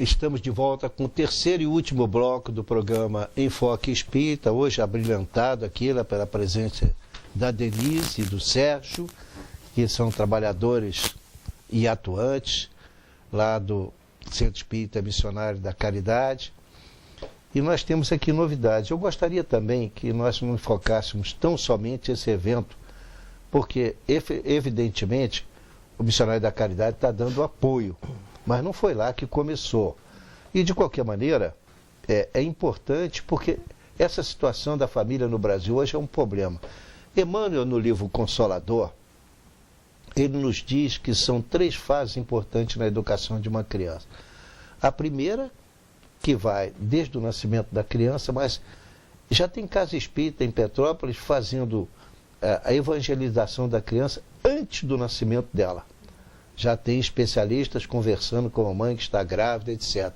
Estamos de volta com o terceiro e último bloco do programa Enfoque Espírita, hoje abrilhantado aqui pela presença da Denise e do Sérgio, que são trabalhadores e atuantes lá do Centro Espírita Missionário da Caridade. E nós temos aqui novidades. Eu gostaria também que nós não focássemos tão somente esse evento, porque evidentemente o Missionário da Caridade está dando apoio, mas não foi lá que começou. E de qualquer maneira, é importante porque essa situação da família no Brasil hoje é um problema. Emmanuel, no livro Consolador, ele nos diz que são 3 fases importantes na educação de uma criança. A primeira, que vai desde o nascimento da criança, mas já tem casa espírita em Petrópolis fazendo a evangelização da criança antes do nascimento dela. Já tem especialistas conversando com a mãe que está grávida, etc.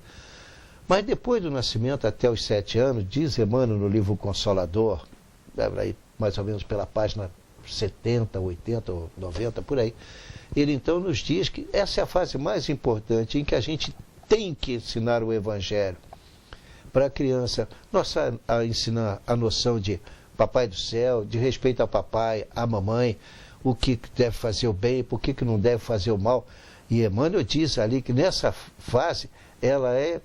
Mas depois do nascimento, até os 7 anos, diz Emmanuel no livro Consolador, aí, mais ou menos pela página 70, 80 ou 90, por aí, ele então nos diz que essa é a fase mais importante em que a gente tem que ensinar o Evangelho para a criança, a ensinar a noção de Papai do Céu, de respeito ao papai, à mamãe, o que deve fazer o bem, por que não deve fazer o mal. E Emmanuel diz ali que nessa fase ela é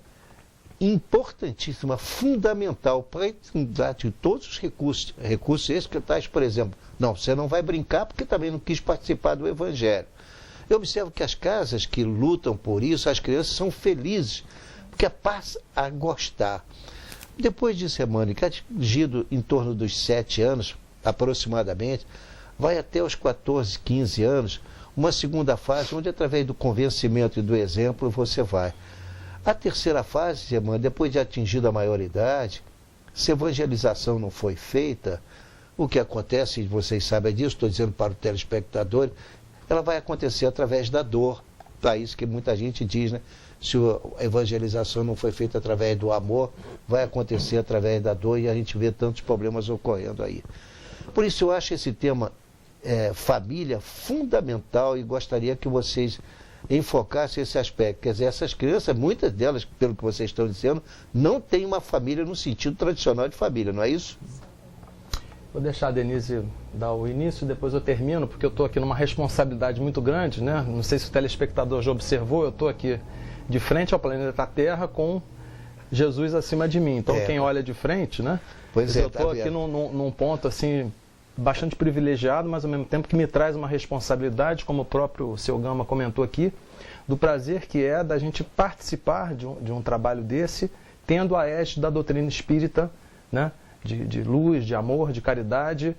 importantíssima, fundamental para a de todos os recursos. Recursos esses que tais, por exemplo, não, você não vai brincar porque também não quis participar do Evangelho. Eu observo que as casas que lutam por isso, as crianças são felizes, porque passam a gostar. Depois disso, Emmanuel, que é atingido em torno dos 7 anos, aproximadamente, vai até os 14, 15 anos, uma segunda fase, onde através do convencimento e do exemplo você vai. A terceira fase, Emmanuel, depois de atingida a maioridade, se a evangelização não foi feita, o que acontece, vocês sabem disso, estou dizendo para o telespectador, ela vai acontecer através da dor. Para isso que muita gente diz, né? Se a evangelização não foi feita através do amor, vai acontecer através da dor, e a gente vê tantos problemas ocorrendo aí. Por isso eu acho esse tema família fundamental e gostaria que vocês enfocassem esse aspecto. Quer dizer, essas crianças, muitas delas, pelo que vocês estão dizendo, não têm uma família no sentido tradicional de família, não é isso? Vou deixar a Denise dar o início, depois eu termino, porque eu estou aqui numa responsabilidade muito grande, né? Não sei se o telespectador já observou, eu estou aqui de frente ao planeta Terra com Jesus acima de mim. Então, quem olha de frente, né? Pois eu estou aqui num ponto, assim, bastante privilegiado, mas ao mesmo tempo que me traz uma responsabilidade, como o próprio seu Gama comentou aqui, do prazer que é da gente participar de um trabalho desse, tendo a égide da doutrina espírita, né? De luz, de amor, de caridade,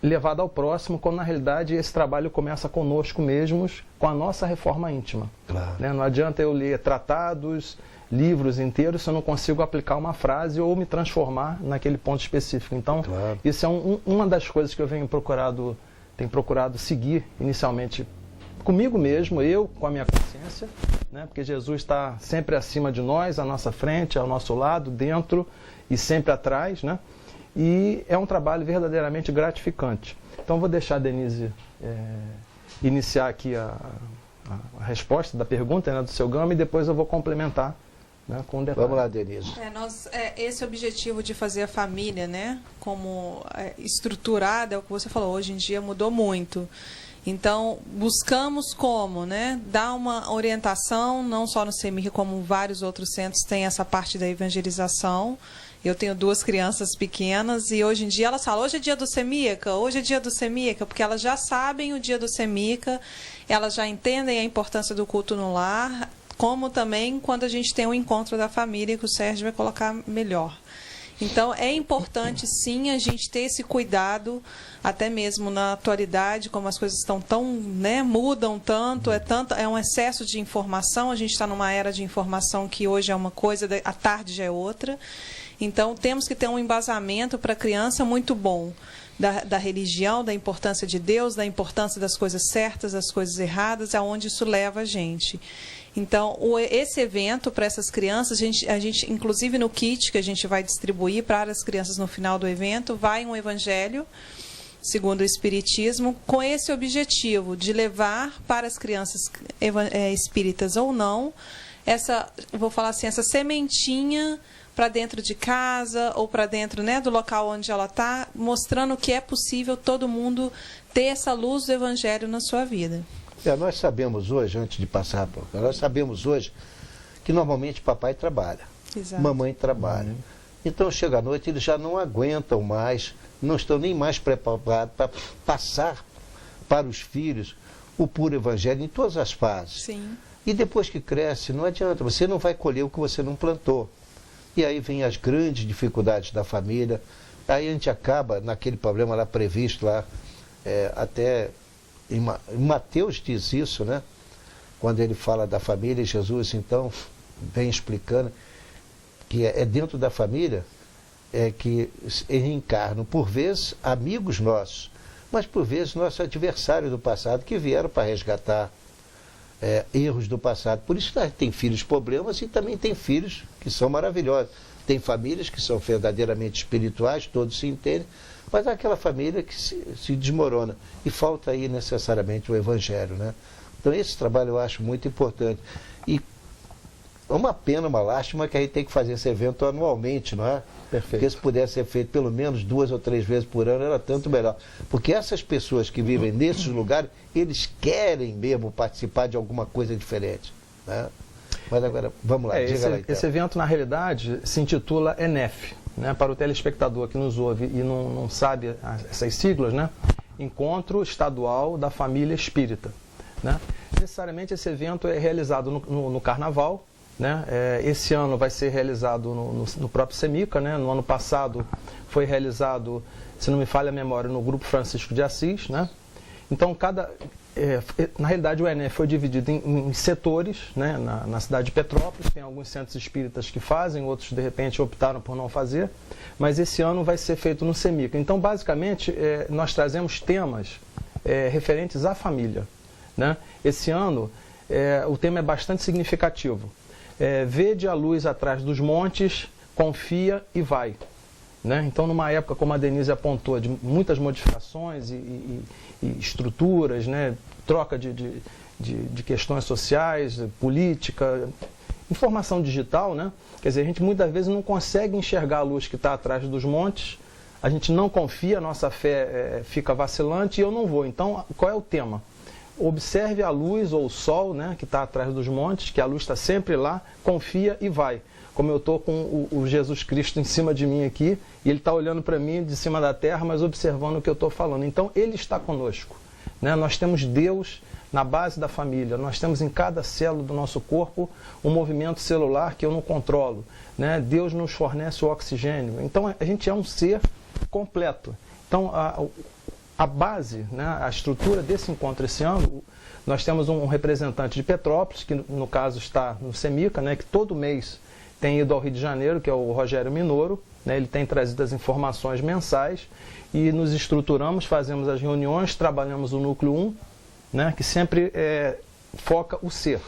levada ao próximo, quando na realidade esse trabalho começa conosco mesmos, com a nossa reforma íntima. Claro. Né? Não adianta eu ler tratados, livros inteiros, se eu não consigo aplicar uma frase ou me transformar naquele ponto específico. Então, claro, isso é uma das coisas que eu tenho procurado seguir inicialmente comigo mesmo, eu com a minha consciência, né? Porque Jesus está sempre acima de nós, à nossa frente, ao nosso lado, dentro e sempre atrás, né? E é um trabalho verdadeiramente gratificante. Então, vou deixar a Denise iniciar aqui a resposta da pergunta, né, do seu Gama, e depois eu vou complementar, né, com um detalhe. Vamos lá, Denise. Esse objetivo de fazer a família, né, como estruturada, é o que você falou, hoje em dia mudou muito. Então, buscamos como, né, dar uma orientação, não só no CEMIC, como vários outros centros têm essa parte da evangelização. Eu tenho 2 crianças pequenas e hoje em dia elas falam, hoje é dia do CEMICA, hoje é dia do CEMICA, porque elas já sabem o dia do CEMICA, elas já entendem a importância do culto no lar, como também quando a gente tem um encontro da família, que o Sérgio vai colocar melhor. Então, é importante, sim, a gente ter esse cuidado, até mesmo na atualidade, como as coisas estão tão, né, mudam tanto, é um excesso de informação, a gente está numa era de informação que hoje é uma coisa, à tarde já é outra. Então, temos que ter um embasamento para a criança muito bom da religião, da importância de Deus, da importância das coisas certas, das coisas erradas, aonde isso leva a gente. Então, esse evento para essas crianças, a gente, inclusive no kit que a gente vai distribuir para as crianças no final do evento, vai um evangelho, segundo o Espiritismo, com esse objetivo de levar para as crianças espíritas ou não, vou falar assim, essa sementinha para dentro de casa ou para dentro, né, do local onde ela está, mostrando que é possível todo mundo ter essa luz do Evangelho na sua vida. Nós sabemos hoje, antes de passar, nós sabemos hoje que normalmente papai trabalha, Exato. Mamãe trabalha. Então chega à noite, eles já não aguentam mais, não estão nem mais preparados para passar para os filhos o puro Evangelho em todas as fases. Sim. E depois que cresce, não adianta, você não vai colher o que você não plantou. E aí vem as grandes dificuldades da família, aí a gente acaba naquele problema lá previsto, lá, até em Mateus diz isso, né? Quando ele fala da família, Jesus então vem explicando que é dentro da família que reencarnam, por vezes, amigos nossos, mas por vezes nossos adversários do passado que vieram para resgatar erros do passado. Por isso tem filhos problemas e também tem filhos que são maravilhosos. Tem famílias que são verdadeiramente espirituais, todos se entendem, mas há aquela família que se desmorona. E falta aí necessariamente o Evangelho, né? Então esse trabalho eu acho muito importante. E é uma pena, uma lástima que a gente tem que fazer esse evento anualmente, não é? Perfeito. Porque se pudesse ser feito pelo menos 2 ou 3 vezes por ano, era tanto melhor. Porque essas pessoas que vivem nesses lugares, eles querem mesmo participar de alguma coisa diferente, né? Mas agora, vamos lá, diga lá então. Esse evento, na realidade, se intitula ENEF, né? Para o telespectador que nos ouve e não sabe essas siglas, né? Encontro Estadual da Família Espírita, né? Necessariamente esse evento é realizado no Carnaval, né? Esse ano vai ser realizado no próprio Semica, né? No ano passado foi realizado, se não me falha a memória, no Grupo Francisco de Assis, né? Então, na realidade, o ENEF foi dividido em setores, né? Na cidade de Petrópolis, tem alguns centros espíritas que fazem, outros, de repente, optaram por não fazer, mas esse ano vai ser feito no Semica. Então, basicamente, nós trazemos temas referentes à família, né? Esse ano, o tema é bastante significativo. Vede a luz atrás dos montes, confia e vai. Né? Então, numa época, como a Denise apontou, de muitas modificações e estruturas, né? Troca de questões sociais, política, informação digital, né? Quer dizer, a gente muitas vezes não consegue enxergar a luz que está atrás dos montes, a gente não confia, a nossa fé fica vacilante e eu não vou. Então, qual é o tema? Observe a luz ou o sol, né, que está atrás dos montes, que a luz está sempre lá, confia e vai. Como eu estou com o Jesus Cristo em cima de mim aqui, e ele está olhando para mim de cima da terra, mas observando o que eu estou falando. Então, ele está conosco, né? Nós temos Deus na base da família, nós temos em cada célula do nosso corpo um movimento celular que eu não controlo, né? Deus nos fornece o oxigênio. Então, a gente é um ser completo. Então, a base, né, a estrutura desse encontro esse ano, nós temos um representante de Petrópolis, que no caso está no Semica, né, que todo mês tem ido ao Rio de Janeiro, que é o Rogério Minoro, né, ele tem trazido as informações mensais e nos estruturamos, fazemos as reuniões, trabalhamos o núcleo 1, né, que sempre foca o ser.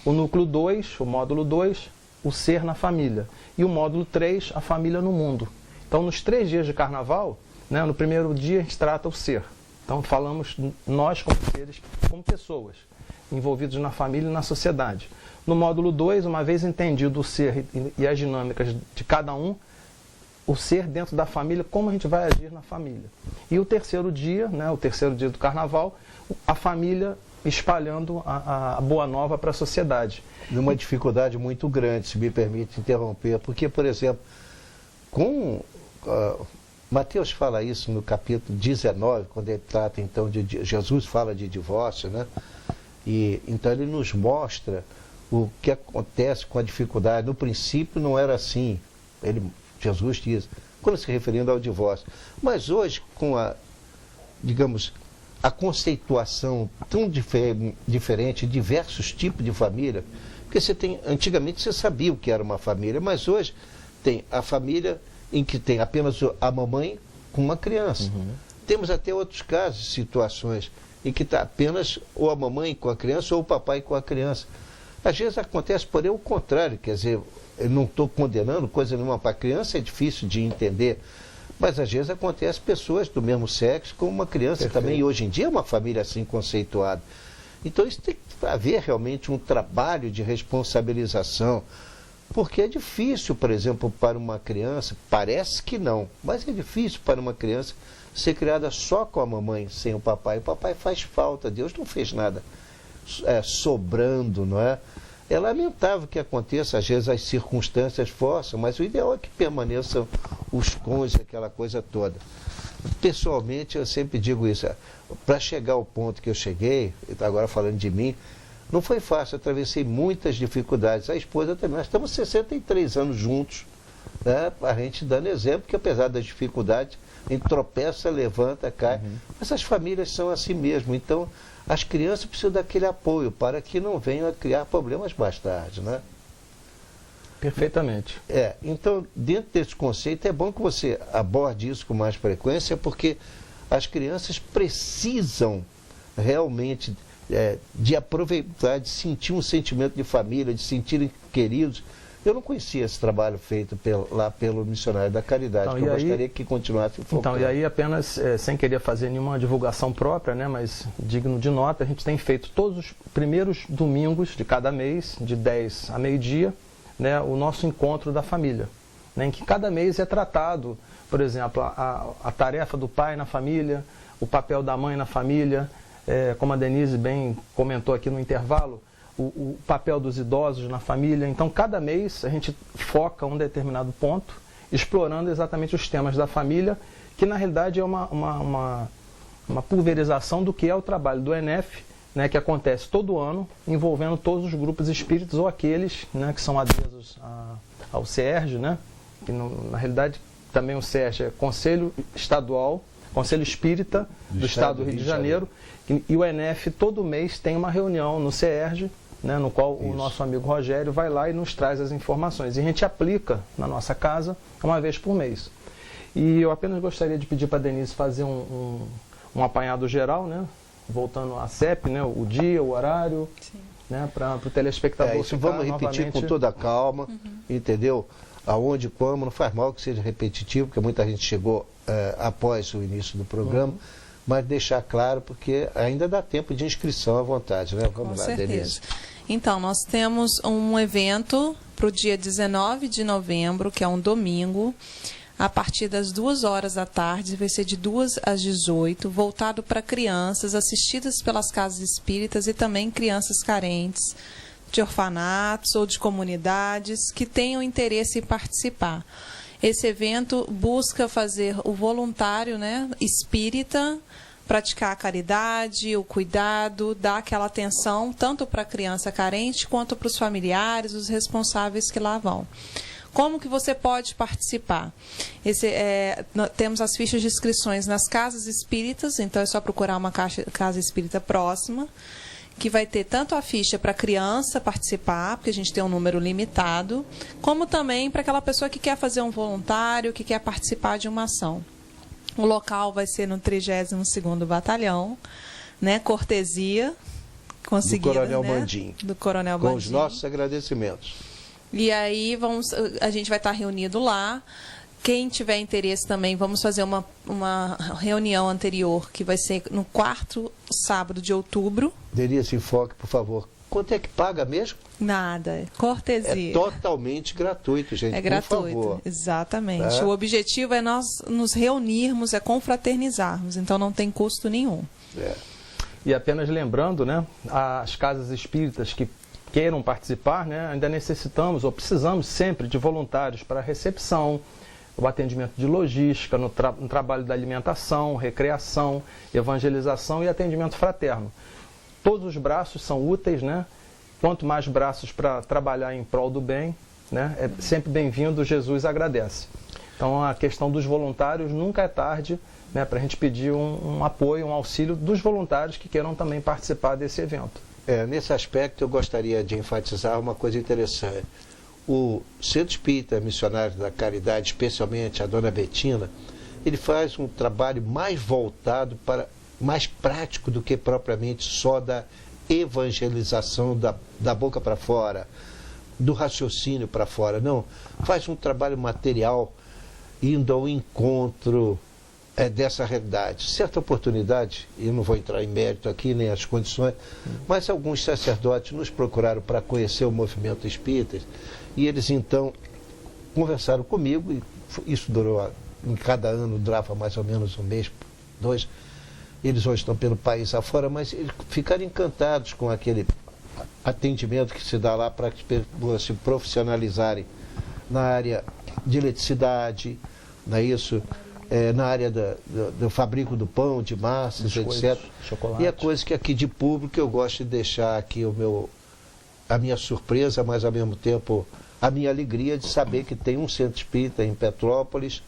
O núcleo 2, o módulo 2, o ser na família. E o módulo 3, a família no mundo. Então, nos 3 dias de carnaval, né, no primeiro dia a gente trata o ser. Então falamos nós como seres, como pessoas, envolvidos na família e na sociedade. No módulo 2, uma vez entendido o ser e as dinâmicas de cada um, o ser dentro da família, como a gente vai agir na família. E o terceiro dia, né, o terceiro dia do carnaval, a família espalhando a boa nova para a sociedade. Numa dificuldade muito grande, se me permite interromper, porque, por exemplo, com... Mateus fala isso no capítulo 19, quando ele trata então Jesus fala de divórcio, né? E então ele nos mostra o que acontece com a dificuldade. No princípio não era assim, Jesus diz, quando se referindo ao divórcio. Mas hoje, com a conceituação tão diferente, diversos tipos de família, porque antigamente você sabia o que era uma família, mas hoje tem a família em que tem apenas a mamãe com uma criança. Uhum. Temos até outros casos, situações, em que está apenas ou a mamãe com a criança ou o papai com a criança. Às vezes acontece, porém, o contrário, quer dizer, eu não estou condenando coisa nenhuma para a criança, é difícil de entender, mas às vezes acontece pessoas do mesmo sexo com uma criança. Perfeito. Também, e hoje em dia é uma família assim conceituada. Então isso tem que haver realmente um trabalho de responsabilização, porque é difícil, por exemplo, para uma criança, parece que não, mas é difícil para uma criança ser criada só com a mamãe, sem o papai. O papai faz falta, Deus não fez nada sobrando, não é? É lamentável que aconteça, às vezes as circunstâncias forçam, mas o ideal é que permaneçam os cônjuges, aquela coisa toda. Pessoalmente, eu sempre digo isso, para chegar ao ponto que eu cheguei, agora falando de mim, não foi fácil, eu atravessei muitas dificuldades. A esposa também, nós estamos 63 anos juntos, né? A gente dando exemplo que apesar das dificuldades, a gente tropeça, levanta, cai. Mas as famílias são assim mesmo, então as crianças precisam daquele apoio para que não venham a criar problemas mais tarde, né? Perfeitamente. Então, dentro desse conceito, é bom que você aborde isso com mais frequência, porque as crianças precisam realmente de aproveitar, de sentir um sentimento de família, de sentirem queridos. Eu não conhecia esse trabalho feito lá pelo Missionário da Caridade, então, que eu gostaria que continuasse focando. Então, e aí apenas, sem querer fazer nenhuma divulgação própria, né, mas digno de nota, a gente tem feito todos os primeiros domingos de cada mês, de 10 a meio-dia, né, o nosso encontro da família, né, em que cada mês é tratado, por exemplo, a tarefa do pai na família, o papel da mãe na família, como a Denise bem comentou aqui no intervalo, o papel dos idosos na família. Então, cada mês a gente foca um determinado ponto, explorando exatamente os temas da família, que na realidade é uma pulverização do que é o trabalho do ENEF, né, que acontece todo ano, envolvendo todos os grupos espíritas ou aqueles, né, que são adeptos ao CERJ, né, que na realidade também o CERJ é Conselho Estadual, Conselho Espírita do Estado do Rio de Janeiro, e o ENEF todo mês tem uma reunião no CERJ, né, no qual o nosso amigo Rogério vai lá e nos traz as informações. E a gente aplica na nossa casa uma vez por mês. E eu apenas gostaria de pedir para a Denise fazer um apanhado geral, né, voltando à CEP, né, o dia, o horário, né, para o telespectador. Isso vamos repetir novamente com toda a calma, entendeu? Aonde, como, não faz mal que seja repetitivo, porque muita gente chegou após o início do programa, mas deixar claro, porque ainda dá tempo de inscrição à vontade, né? Vamos lá, Denise. Então, nós temos um evento para o dia 19 de novembro, que é um domingo, a partir das 2 horas da tarde, vai ser de 2 às 18, voltado para crianças assistidas pelas casas espíritas e também crianças carentes, de orfanatos ou de comunidades que tenham interesse em participar. Esse evento busca fazer o voluntário, né, espírita praticar a caridade, o cuidado, dar aquela atenção tanto para a criança carente quanto para os familiares, os responsáveis que lá vão. Como que você pode participar? Temos as fichas de inscrições nas casas espíritas, então é só procurar uma casa espírita próxima, que vai ter tanto a ficha para a criança participar, porque a gente tem um número limitado, como também para aquela pessoa que quer fazer um voluntário, que quer participar de uma ação. O local vai ser no 32º Batalhão, né? Cortesia conseguida, do Coronel né? Bandim. Do Coronel Com Bandim. os nossos agradecimentos. E aí a gente vai estar reunido lá. Quem tiver interesse também, vamos fazer uma reunião anterior, que vai ser no 4º sábado de outubro. Denise, enfoque, por favor. Quanto é que paga mesmo? Nada, cortesia. É totalmente gratuito, gente, É gratuito, por favor. Exatamente. Tá? O objetivo é nós nos reunirmos, é confraternizarmos, então não tem custo nenhum. E apenas lembrando, né, as casas espíritas que queiram participar, né, ainda necessitamos ou precisamos sempre de voluntários para a recepção, o atendimento de logística, no trabalho da alimentação, recreação, evangelização e atendimento fraterno. Todos os braços são úteis, né? Quanto mais braços para trabalhar em prol do bem, né, é sempre bem-vindo, Jesus agradece. Então, a questão dos voluntários nunca é tarde, né, para a gente pedir um apoio, um auxílio dos voluntários que queiram também participar desse evento. Nesse aspecto, eu gostaria de enfatizar uma coisa interessante. O Centro Espírita Missionário da Caridade, especialmente a Dona Betina, ele faz um trabalho mais voltado para, mais prático do que propriamente só da evangelização da boca para fora, do raciocínio para fora. Não, faz um trabalho material, indo ao encontro, dessa realidade. Certa oportunidade, eu não vou entrar em mérito aqui, nem as condições, mas alguns sacerdotes nos procuraram para conhecer o movimento espírita, e eles então conversaram comigo, e isso durou, em cada ano durava mais ou menos um mês, 2. Eles hoje estão pelo país afora, mas eles ficaram encantados com aquele atendimento que se dá lá para que as pessoas se profissionalizarem na área de eletricidade, não é isso? Na área do fabrico do pão, de massas, etc. Chocolate. E a coisa que aqui de público eu gosto de deixar aqui a minha surpresa, mas ao mesmo tempo a minha alegria de saber que tem um centro espírita em Petrópolis,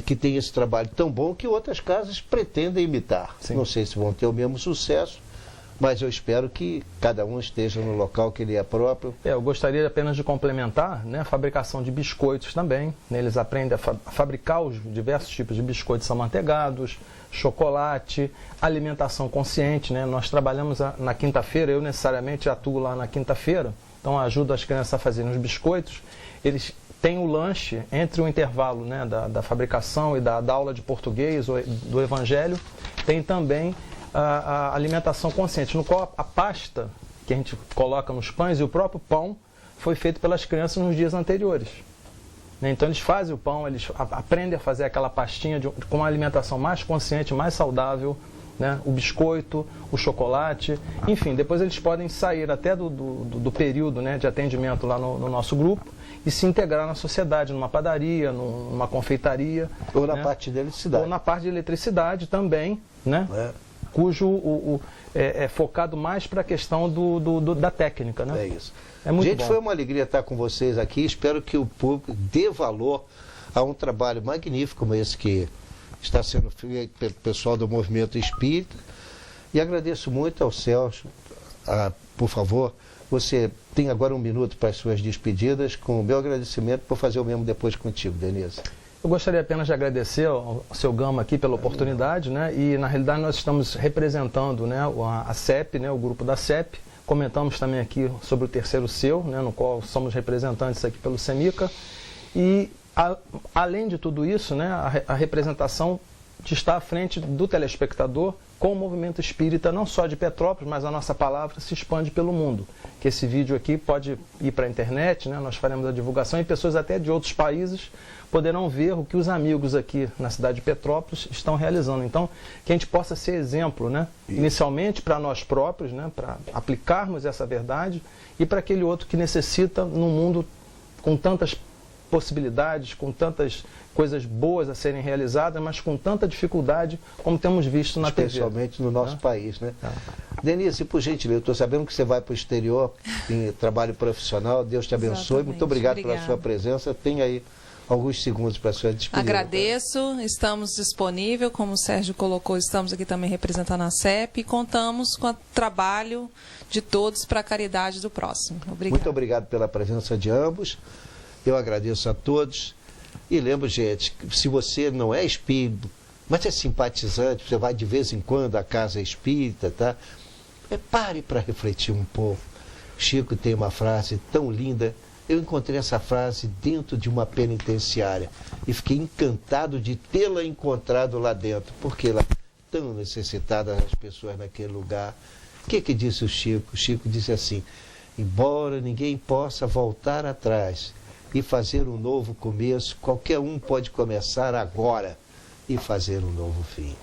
que tem esse trabalho tão bom que outras casas pretendem imitar. Sim. Não sei se vão ter o mesmo sucesso, mas eu espero que cada um esteja no local que lhe é próprio. Eu gostaria apenas de complementar, né, a fabricação de biscoitos também. Né, eles aprendem a fabricar os diversos tipos de biscoitos amanteigados, chocolate, alimentação consciente. Né? Nós trabalhamos na quinta-feira, eu necessariamente atuo lá na quinta-feira, então ajudo as crianças a fazerem os biscoitos. Eles têm o lanche entre o intervalo, né, da fabricação e da aula de português ou do evangelho. Tem também a alimentação consciente, no qual a pasta que a gente coloca nos pães e o próprio pão foi feito pelas crianças nos dias anteriores. Então eles fazem o pão, eles aprendem a fazer aquela pastinha com uma alimentação mais consciente, mais saudável, né? O biscoito, o chocolate, enfim, depois eles podem sair até do período, né, de atendimento lá no nosso grupo e se integrar na sociedade, numa padaria, numa confeitaria. Ou na parte de eletricidade. Ou na parte de eletricidade também, né? Cujo é focado mais para a questão da técnica, né? É isso. É muito Gente, bom. Foi uma alegria estar com vocês aqui. Espero que o público dê valor a um trabalho magnífico como esse que está sendo feito pelo pessoal do Movimento Espírita. E agradeço muito ao Celso. Por favor, você tem agora 1 minuto para as suas despedidas, com o meu agradecimento por fazer o mesmo depois contigo, Denise. Eu gostaria apenas de agradecer ao seu Gama aqui pela oportunidade, né? E na realidade nós estamos representando, né, a CEP, né, o grupo da CEP. Comentamos também aqui sobre o terceiro seu, né, no qual somos representantes aqui pelo CEMICA. E além de tudo isso, né, a representação de estar à frente do telespectador com o movimento espírita, não só de Petrópolis, mas a nossa palavra se expande pelo mundo. Que esse vídeo aqui pode ir para a internet, né, nós faremos a divulgação e pessoas até de outros países poderão ver o que os amigos aqui na cidade de Petrópolis estão realizando. Então, que a gente possa ser exemplo, né, inicialmente para nós próprios, né, para aplicarmos essa verdade e para aquele outro que necessita num mundo com tantas possibilidades, com tantas coisas boas a serem realizadas, mas com tanta dificuldade como temos visto na TV. Especialmente no nosso país, né? Denise, por gentileza, eu estou sabendo que você vai para o exterior em trabalho profissional. Deus te abençoe. Exatamente. Muito obrigado pela sua presença. Tem aí alguns segundos para a sua despedida. Agradeço, estamos disponíveis, como o Sérgio colocou, estamos aqui também representando a CEP e contamos com o trabalho de todos para a caridade do próximo. Obrigado. Muito obrigado pela presença de ambos. Eu agradeço a todos. E lembro, gente, que se você não é espírita, mas é simpatizante, você vai de vez em quando à casa espírita, tá? Pare para refletir um pouco. Chico tem uma frase tão linda. Eu encontrei essa frase dentro de uma penitenciária e fiquei encantado de tê-la encontrado lá dentro, porque ela é tão necessitada das pessoas naquele lugar. O que disse o Chico? O Chico disse assim: embora ninguém possa voltar atrás e fazer um novo começo, qualquer um pode começar agora e fazer um novo fim.